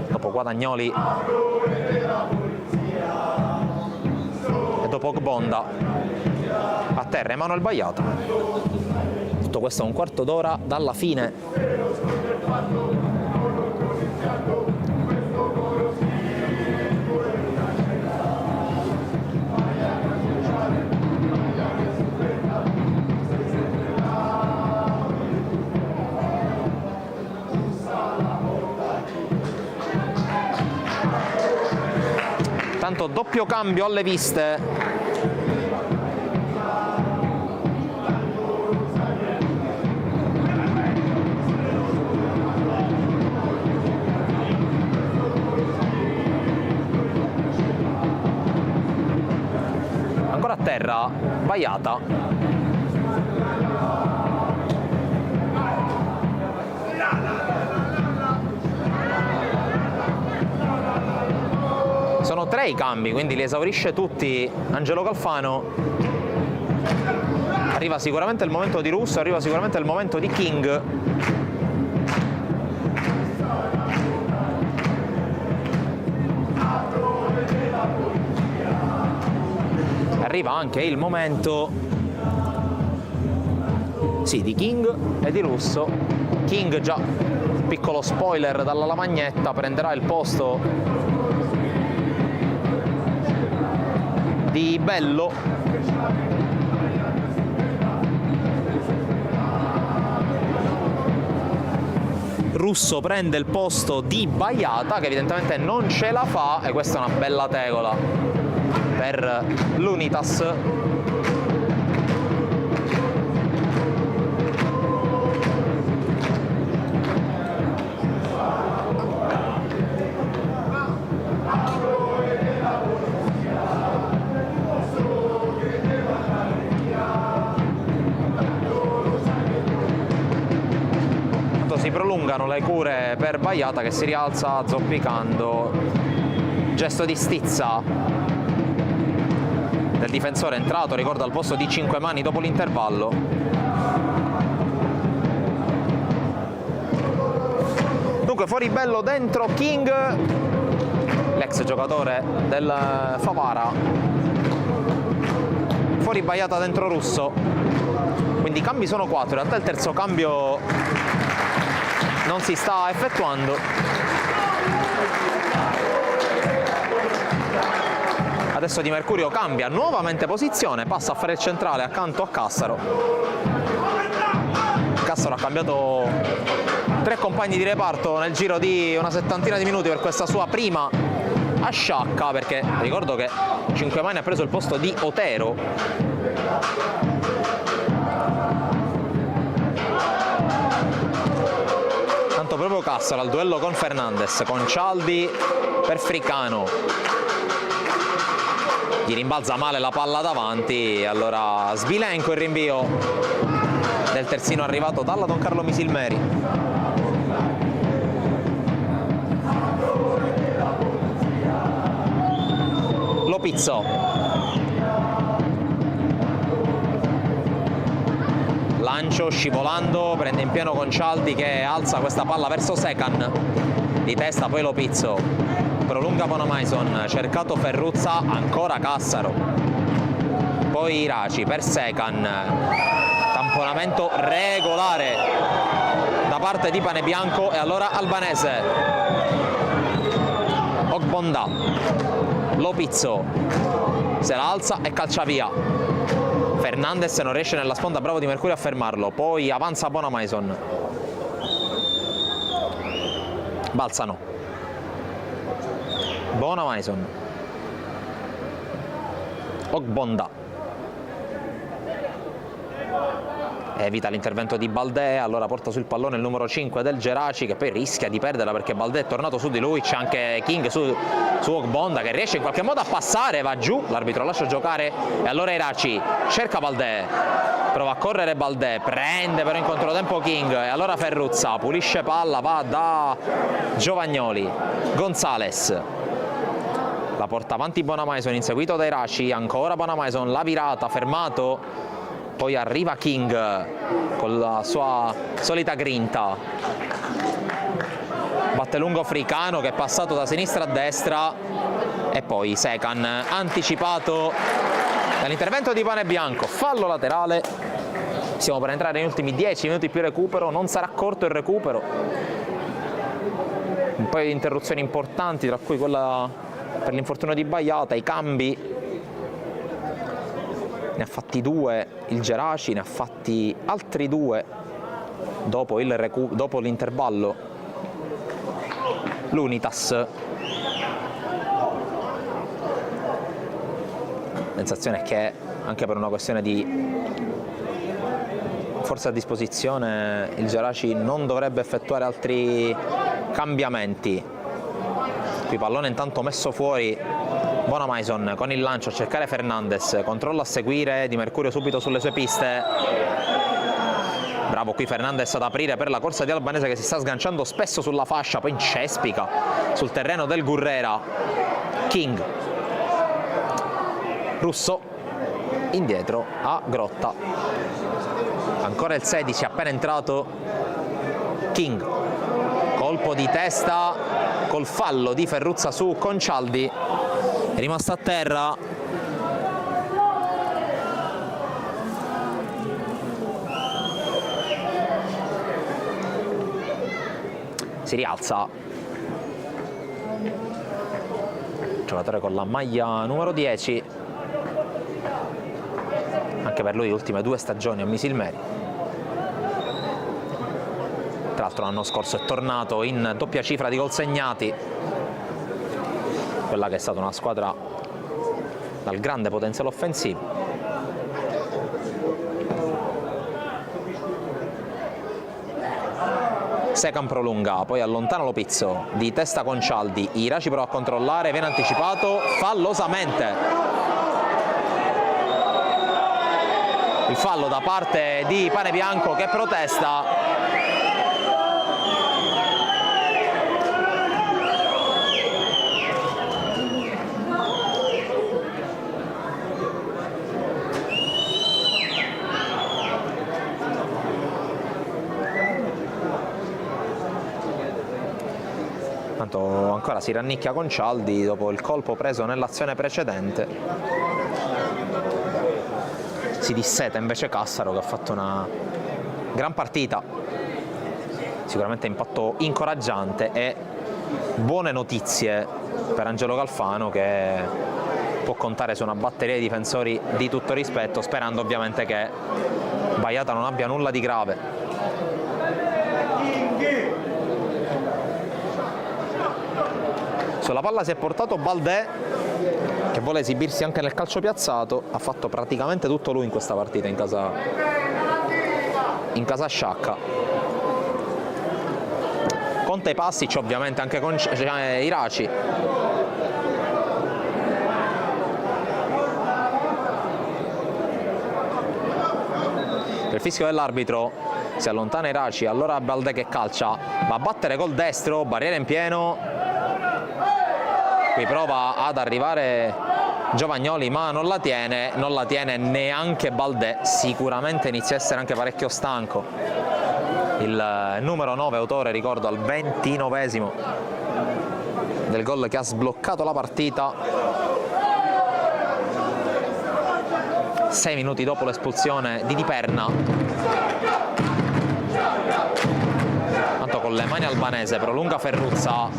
Dopo Guadagnoli e dopo Ogbonda, a terra Emanuel Baiata. Tutto questo è un quarto d'ora dalla fine. Tanto doppio cambio alle viste. Ancora a terra Baiata. Sono 3 i cambi, quindi li esaurisce tutti Angelo Calfano. Arriva sicuramente il momento di Russo, arriva sicuramente il momento di King. Arriva anche il momento, sì, di King e di Russo. King, già piccolo spoiler dalla lavagnetta, prenderà il posto di Bello. Russo prende il posto di Baiata, che evidentemente non ce la fa, e questa è una bella tegola per l'Unitas. Si prolungano le cure per Baiata, che si rialza zoppicando. Gesto di stizza del difensore entrato, ricorda, al posto di 5 mani dopo l'intervallo. Dunque fuori Bello, dentro King, l'ex giocatore del Favara. Fuori Baiata, dentro Russo. Quindi i cambi sono 4, in realtà il terzo cambio non si sta effettuando. Adesso Di Mercurio cambia nuovamente posizione, passa a fare il centrale accanto a Cassaro. Cassaro ha cambiato 3 compagni di reparto nel giro di una settantina di minuti per questa sua prima a Sciacca, perché ricordo che 5 mani ha preso il posto di Otero. Proprio Cassaro al duello con Fernandez, Concaldi per Fricano, gli rimbalza male la palla davanti, allora Svilenko il rinvio del terzino arrivato dalla Don Carlo Misilmeri. Lopizzo, lancio scivolando, prende in pieno Concaldi che alza questa palla verso Secan, di testa poi Lopizzo, prolunga Bonamaison, cercato Ferruzza, ancora Cassaro, poi Iraci per Secan, tamponamento regolare da parte di Panebianco e allora Albanese. Ogbonda, Lopizzo se la alza e calcia via. Fernandez non riesce nella sponda, bravo Di Mercurio a fermarlo, poi avanza Bonamaison. Balzano, Bonamaison, Ogbonda, evita l'intervento di Baldé, allora porta sul pallone il numero 5 del Geraci, che poi rischia di perderla perché Baldé è tornato su di lui. C'è anche King su Ogbonda che riesce in qualche modo a passare, va giù, l'arbitro lascia giocare e allora Iraci cerca Baldé, prova a correre Baldè, prende però in controtempo King e allora Ferruzza pulisce palla, va da Giovagnoli, Gonzales la porta avanti Bonamaison inseguito dai Iraci, ancora Bonamaison, la virata, fermato, poi arriva King con la sua solita grinta, batte lungo Africano che è passato da sinistra a destra e poi Secan anticipato dall'intervento di Panebianco, fallo laterale. Stiamo per entrare negli ultimi 10 minuti più recupero, non sarà corto il recupero, un paio di interruzioni importanti tra cui quella per l'infortunio di Baiata, i cambi ne ha fatti 2 il Geraci, ne ha fatti altri 2 dopo l'intervallo l'Unitas. Sensazione è che anche per una questione di forza a disposizione il Geraci non dovrebbe effettuare altri cambiamenti. Qui pallone intanto messo fuori, Bonamaison con il lancio a cercare Fernandez, controllo a seguire Di Mercurio subito sulle sue piste, bravo qui Fernandez ad aprire per la corsa di Albanese che si sta sganciando spesso sulla fascia, poi incespica sul terreno del Gurrera. King, Russo indietro a Grotta, ancora il 16 appena entrato King, colpo di testa col fallo di Ferruzza su Concialdi, è rimasto a terra. Si rialza giocatore con la maglia numero 10, anche per lui le ultime 2 stagioni a Misilmeri. Tra l'altro l'anno scorso è tornato in doppia cifra di gol segnati, quella che è stata una squadra dal grande potenziale offensivo. Secan prolunga, poi allontana Lopizzo, di testa Concialdi, Iraci prova a controllare, viene anticipato fallosamente. Il fallo da parte di Panebianco che protesta. Ancora si rannicchia Concialdi dopo il colpo preso nell'azione precedente. Si disseta invece Cassaro che ha fatto una gran partita, sicuramente impatto incoraggiante e buone notizie per Angelo Galfano che può contare su una batteria di difensori di tutto rispetto, sperando ovviamente che Baiata non abbia nulla di grave. Sulla palla si è portato Baldè che vuole esibirsi anche nel calcio piazzato, ha fatto praticamente tutto lui in questa partita in casa Sciacca. Conta i Passic ovviamente anche con Iraci. Il fischio dell'arbitro, si allontana Iraci, allora Baldè che calcia, va a battere col destro, barriera in pieno. Qui prova ad arrivare Giovagnoli ma non la tiene neanche Baldè, sicuramente inizia a essere anche parecchio stanco. Il numero 9 autore, ricordo, al 29esimo del gol che ha sbloccato la partita. 6 minuti dopo l'espulsione di Di Perna. Con le mani Albanese, prolunga Ferruzza,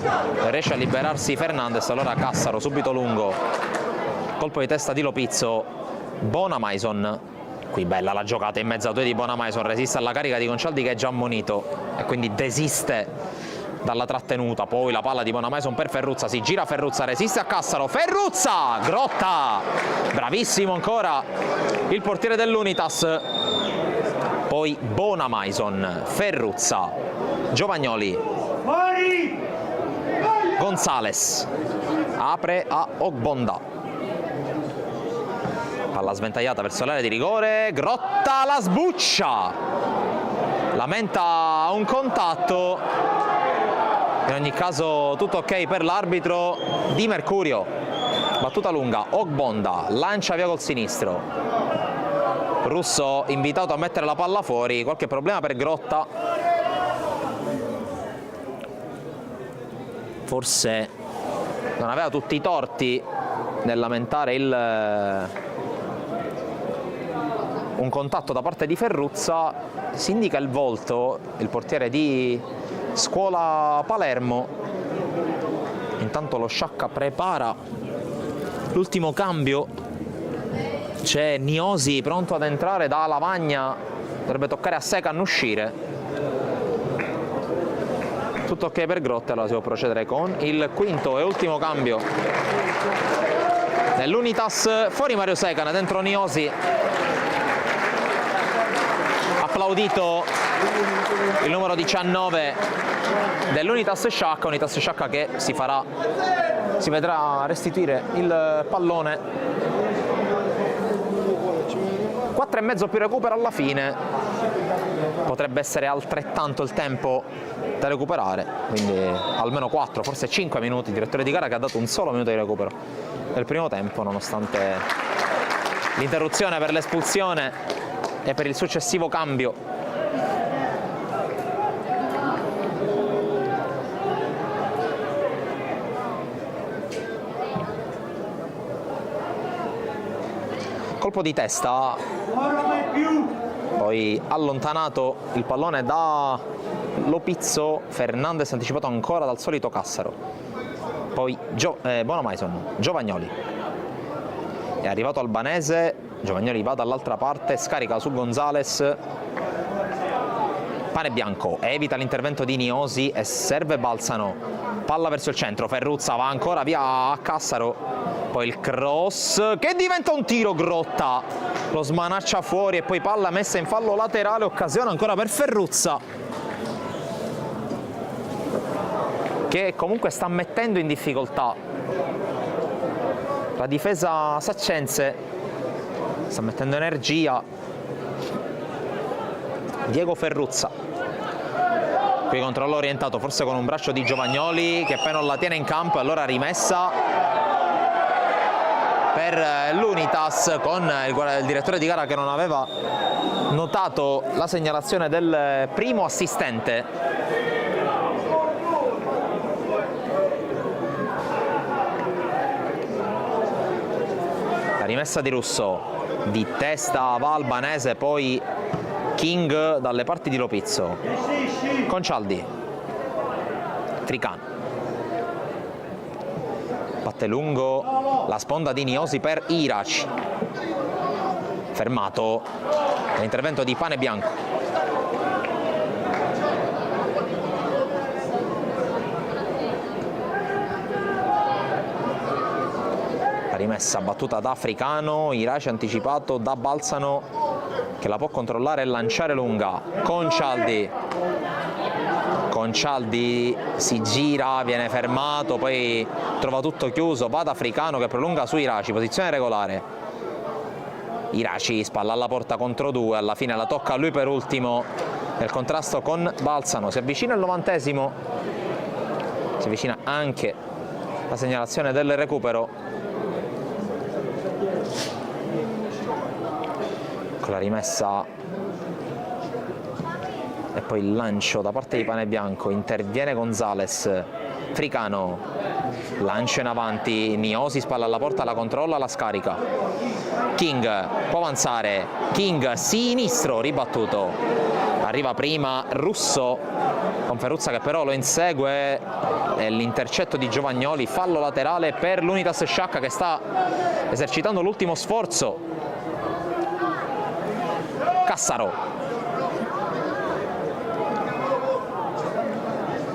riesce a liberarsi Fernandez, allora Cassaro subito lungo, colpo di testa di Lopizzo, Bonamaison, qui bella la giocata in mezzo a 2 di Bonamaison, resiste alla carica di Concialdi che è già ammonito e quindi desiste dalla trattenuta, poi la palla di Bonamaison per Ferruzza, si gira Ferruzza, resiste a Cassaro, Ferruzza, Grotta, bravissimo ancora il portiere dell'Unitas, poi Bonamaison, Ferruzza, Giovagnoli, Gonzales, apre a Ogbonda, palla palla sventagliata verso l'area di rigore, Grotta la sbuccia, lamenta un contatto, in ogni caso tutto ok per l'arbitro. Di Mercurio, battuta lunga, Ogbonda lancia via col sinistro, Russo invitato a mettere la palla fuori, qualche problema per Grotta, forse non aveva tutti i torti nel lamentare un contatto da parte di Ferruzza. Si indica il volto, il portiere di Scuola Palermo. Intanto lo Sciacca prepara l'ultimo cambio, c'è Niosi pronto ad entrare da Lavagna, dovrebbe toccare a Secan uscire. Tutto ok per Grotta, allora si può procedere con il quinto e ultimo cambio nell'Unitas. Fuori Mario Secan, dentro Niosi. Applaudito il numero 19 dell'Unitas Sciacca, Unitas Sciacca che si vedrà restituire il pallone. 4,5 più recupero alla fine, potrebbe essere altrettanto il tempo da recuperare, quindi almeno 4, forse 5 minuti. Il direttore di gara che ha dato un solo minuto di recupero nel primo tempo, nonostante l'interruzione per l'espulsione e per il successivo cambio. Colpo di testa, poi allontanato il pallone da Lopizzo, Fernandez anticipato ancora dal solito Cassaro, poi Bonamaison, Giovagnoli, è arrivato Albanese, Giovagnoli va dall'altra parte, scarica su Gonzales, Panebianco evita l'intervento di Niosi e serve Balsano, palla verso il centro, Ferruzza va ancora via a Cassaro, poi il cross che diventa un tiro, Grotta lo smanaccia fuori e poi palla messa in fallo laterale, occasione ancora per Ferruzza che comunque sta mettendo in difficoltà la difesa saccense, sta mettendo energia. Diego Ferruzza, qui controllo orientato forse con un braccio di Giovagnoli che poi non la tiene in campo e allora rimessa per l'Unitas con il direttore di gara che non aveva notato la segnalazione del primo assistente. La rimessa di Russo, di testa va Albanese, poi King dalle parti di Lopizzo, Concialdi, Fricano, batte lungo la sponda di Niosi per Iraci, fermato l'intervento di Panebianco, la rimessa battuta da Africano, Iraci anticipato da Balsano che la può controllare e lanciare lunga, Concialdi si gira, viene fermato, poi trova tutto chiuso, va da Africano che prolunga su Iraci, posizione regolare, Iraci spalla alla porta contro due, alla fine la tocca a lui per ultimo nel contrasto con Balsano, si avvicina il 90esimo, si avvicina anche la segnalazione del recupero con la rimessa e poi il lancio da parte di Panebianco, interviene Gonzales, Fricano, lancio in avanti, Niosi spalla alla porta, la controlla, la scarica, King può avanzare, King sinistro, ribattuto, arriva prima Russo con Ferruzza che però lo insegue e l'intercetto di Giovagnoli, fallo laterale per l'Unitas Sciacca che sta esercitando l'ultimo sforzo. Cassaro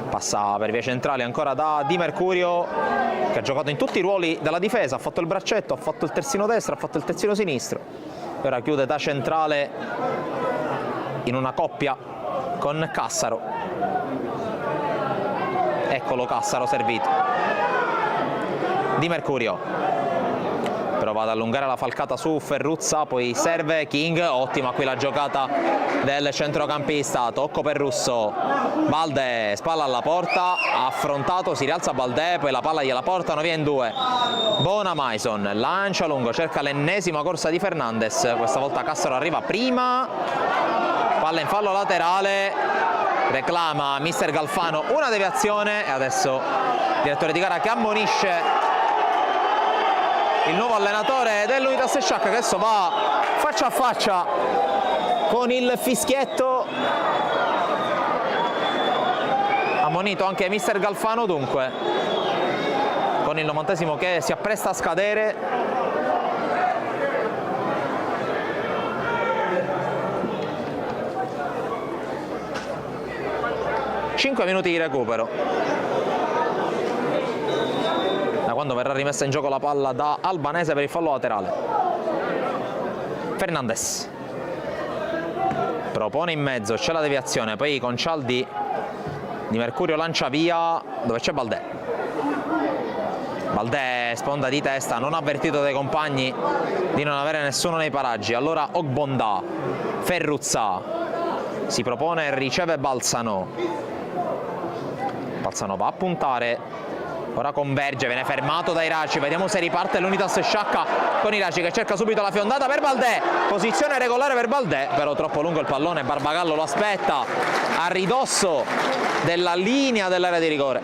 passa per vie centrali ancora da Di Mercurio che ha giocato in tutti i ruoli della difesa, ha fatto il braccetto, ha fatto il terzino destro, ha fatto il terzino sinistro, ora chiude da centrale in una coppia con Cassaro, eccolo Cassaro servito, Di Mercurio Libero va ad allungare la falcata su Ferruzza, poi serve King, ottima qui la giocata del centrocampista, tocco per Russo, Baldé, spalla alla porta, affrontato, si rialza Baldé, poi la palla gliela portano via in due, Bonamaison lancia lungo, cerca l'ennesima corsa di Fernandes, questa volta Cassaro arriva prima, palla in fallo laterale, reclama mister Galfano una deviazione e adesso il direttore di gara che ammonisce il nuovo allenatore dell'Unitas Sciacca, che adesso va faccia a faccia con il fischietto. Ammonito anche mister Galfano, dunque con il 90° che si appresta a scadere. Cinque minuti di recupero da quando verrà rimessa in gioco la palla da Albanese per il fallo laterale. Fernandes propone in mezzo, c'è la deviazione, poi Concialdi di Mercurio lancia via dove c'è Baldé. Baldé sponda di testa, non avvertito dai compagni di non avere nessuno nei paraggi, allora Ogbonda, Ferruzza si propone e riceve Balsano va a puntare, ora converge, viene fermato da Iraci, vediamo se riparte l'Unitas Sciacca con Iraci che cerca subito la fiondata per Baldé, posizione regolare per Baldé, però troppo lungo il pallone, Barbagallo lo aspetta a ridosso della linea dell'area di rigore.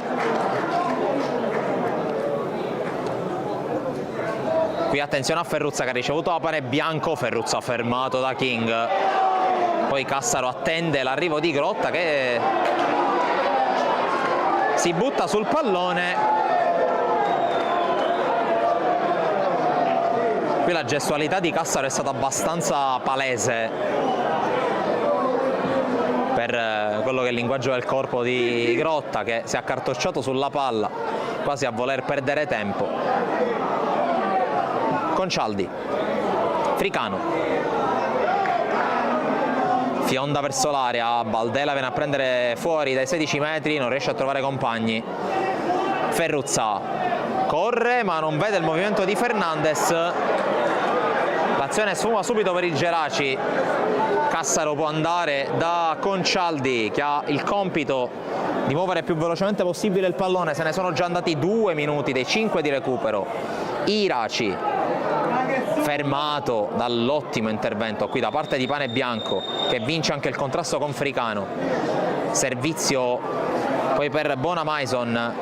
Qui attenzione a Ferruzza che ha ricevuto la pane bianco, Ferruzza fermato da King, poi Cassaro attende l'arrivo di Grotta che si butta sul pallone. Qui la gestualità di Cassaro è stata abbastanza palese per quello che è il linguaggio del corpo di Grotta, che si è accartocciato sulla palla quasi a voler perdere tempo. Concialdi, Fricano, fionda verso l'area, Baldé la viene a prendere fuori dai 16 metri, non riesce a trovare compagni. Ferruzza corre ma non vede il movimento di Fernandes, l'azione sfuma subito per il Geraci. Cassaro può andare da Concialdi che ha il compito di muovere il più velocemente possibile il pallone, se ne sono già andati 2 minuti dei 5 di recupero. Iraci fermato dall'ottimo intervento qui da parte di Pane Bianco che vince anche il contrasto con Fricano, servizio poi per Bonamaison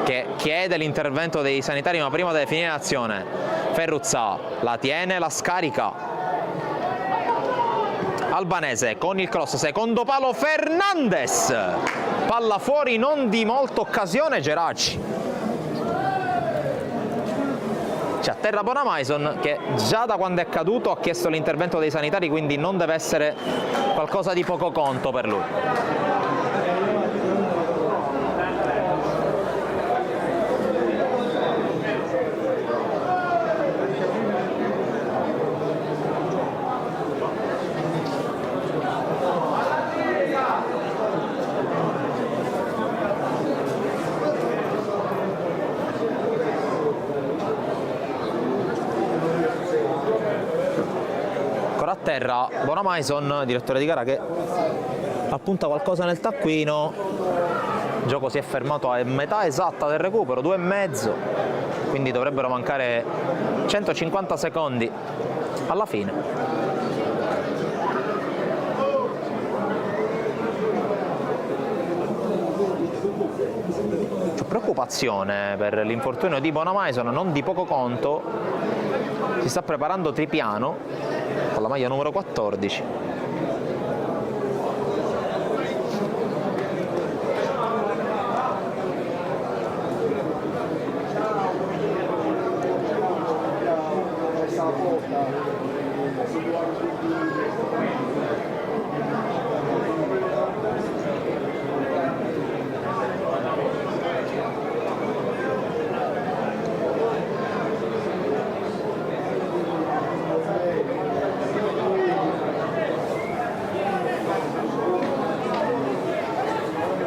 che chiede l'intervento dei sanitari ma prima deve finire l'azione. Ferruzza la tiene, la scarica, Albanese con il cross, secondo palo, Fernandes, palla fuori, non di molta occasione Geraci. C'è a terra Bonamaison che già da quando è caduto ha chiesto l'intervento dei sanitari, quindi non deve essere qualcosa di poco conto per lui. A terra Bonamaison, direttore di gara che appunta qualcosa nel taccuino. Il gioco si è fermato a metà esatta del recupero, 2,5, quindi dovrebbero mancare 150 secondi alla fine. C'è preoccupazione per l'infortunio di Bonamaison, non di poco conto. Si sta preparando Tripiano con la maglia numero 14.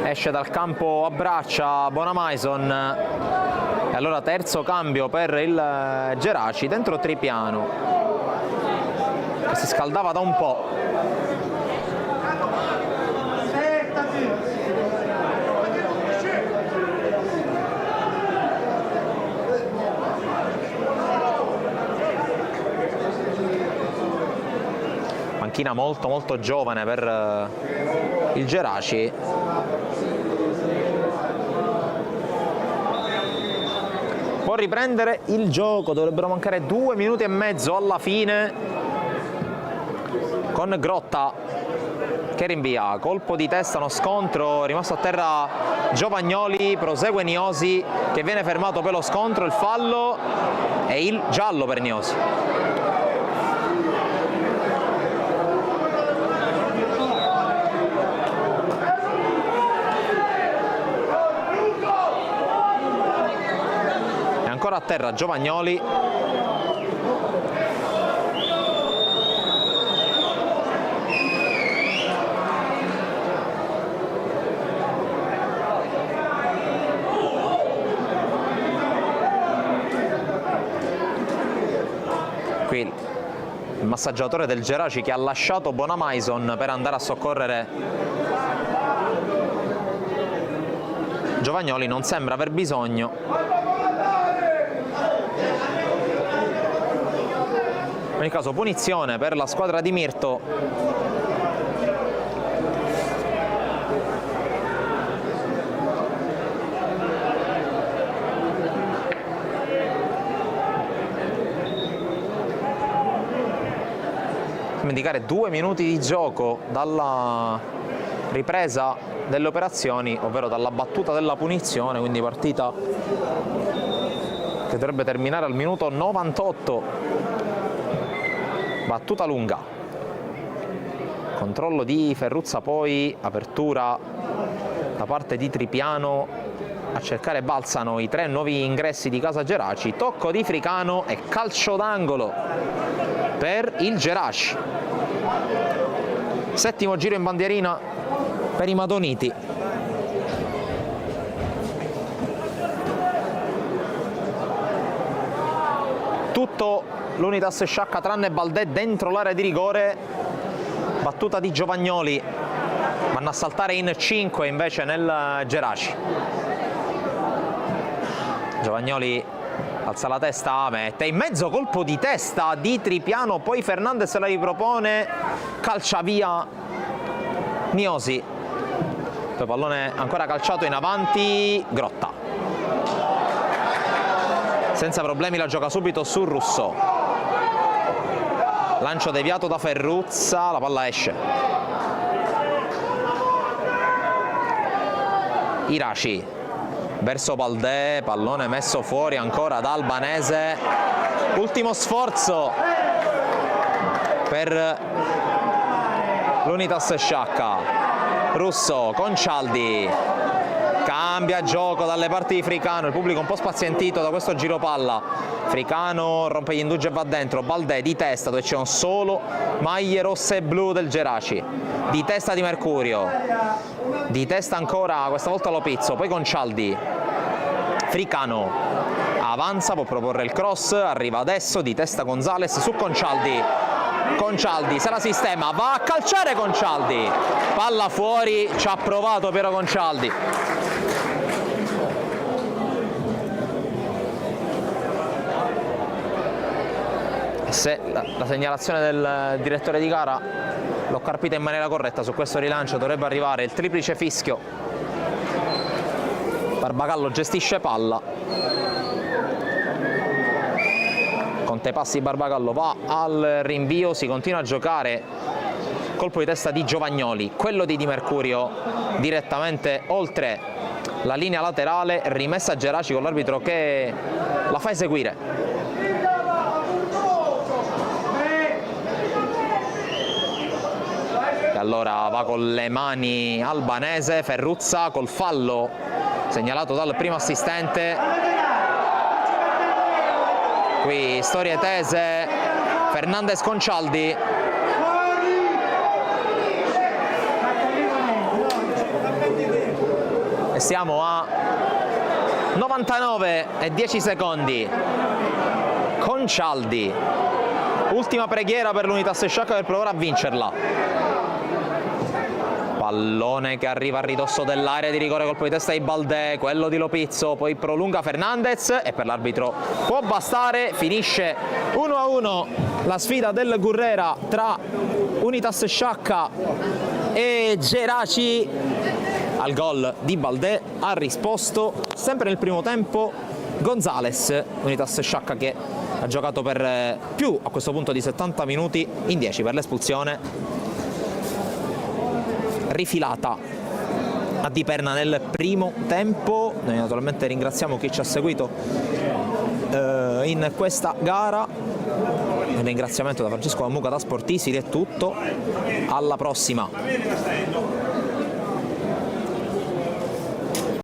Esce dal campo a braccia Bonamaison e allora terzo cambio per il Geraci, dentro Tripiano che si scaldava da un po'. Panchina molto giovane per il Geraci. Può riprendere il gioco, dovrebbero mancare 2 minuti e mezzo alla fine, con Grotta che rinvia, colpo di testa, uno scontro, rimasto a terra Giovagnoli, prosegue Niosi che viene fermato per lo scontro, il fallo e il giallo per Niosi. Ancora a terra Giovagnoli. Qui il massaggiatore del Geraci che ha lasciato Bonamaison per andare a soccorrere Giovagnoli, non sembra aver bisogno. In ogni caso punizione per la squadra di Mirto. Indicare 2 minuti di gioco dalla ripresa delle operazioni, ovvero dalla battuta della punizione, quindi partita che dovrebbe terminare al minuto 98. Battuta lunga, controllo di Ferruzza, poi apertura da parte di Tripiano, a cercare Balsano i 3 nuovi ingressi di casa Geraci, tocco di Fricano e calcio d'angolo per il Geraci. Settimo giro in bandierina per i Madoniti. Tutto l'Unitas sciacca tranne Baldè dentro l'area di rigore. Battuta di Giovagnoli, vanno a saltare in 5 invece nel Geraci. Giovagnoli alza la testa, mette in mezzo, colpo di testa di Tripiano, poi Fernandez la ripropone, calcia via Niosi, poi pallone ancora calciato in avanti, Grotta senza problemi la gioca subito su Russo, lancio deviato da Ferruzza, la palla esce. Iraci verso Baldè, pallone messo fuori ancora da Albanese, ultimo sforzo per l'Unitas sciacca. Russo con Cialdi, cambia gioco dalle parti di Fricano, il pubblico un po' spazientito da questo giro palla. Fricano rompe gli indugi e va dentro, Baldè di testa dove c'erano solo maglie rosse e blu del Geraci, di testa di Mercurio, di testa ancora questa volta Lopizzo, poi con Cialdi. Fricano avanza, può proporre il cross, arriva adesso di testa Gonzales su Concialdi. Concialdi se la sistema, va a calciare Concialdi, palla fuori, ci ha provato Piero Concialdi. Se la segnalazione del direttore di gara l'ho carpita in maniera corretta, su questo rilancio dovrebbe arrivare il triplice fischio. Barbagallo gestisce palla, Contepassi Barbagallo va al rinvio, si continua a giocare, colpo di testa di Giovagnoli, quello di Di Mercurio direttamente oltre la linea laterale, rimessa a Geraci con l'arbitro che la fa eseguire. E allora va con le mani Albanese, Ferruzza col fallo segnalato dal primo assistente. Qui storie tese, Fernandez con Cialdi. E siamo a 99 e 10 secondi. Concialdi, ultima preghiera per l'Unitas Sciacca per provare a vincerla. Pallone che arriva a ridosso dell'area di rigore, colpo di testa di Baldé, quello di Lopizzo, poi prolunga Fernandez e per l'arbitro può bastare. Finisce 1-1 la sfida del Gurrera tra Unitas Sciacca e Geraci. Al gol di Baldé ha risposto sempre nel primo tempo Gonzales. Unitas Sciacca che ha giocato per più a questo punto di 70 minuti in 10 per l'espulsione rifilata a Di Perna nel primo tempo. Noi naturalmente ringraziamo chi ci ha seguito in questa gara. Un ringraziamento da Francesco Mamuca da Sportisili è tutto, alla prossima.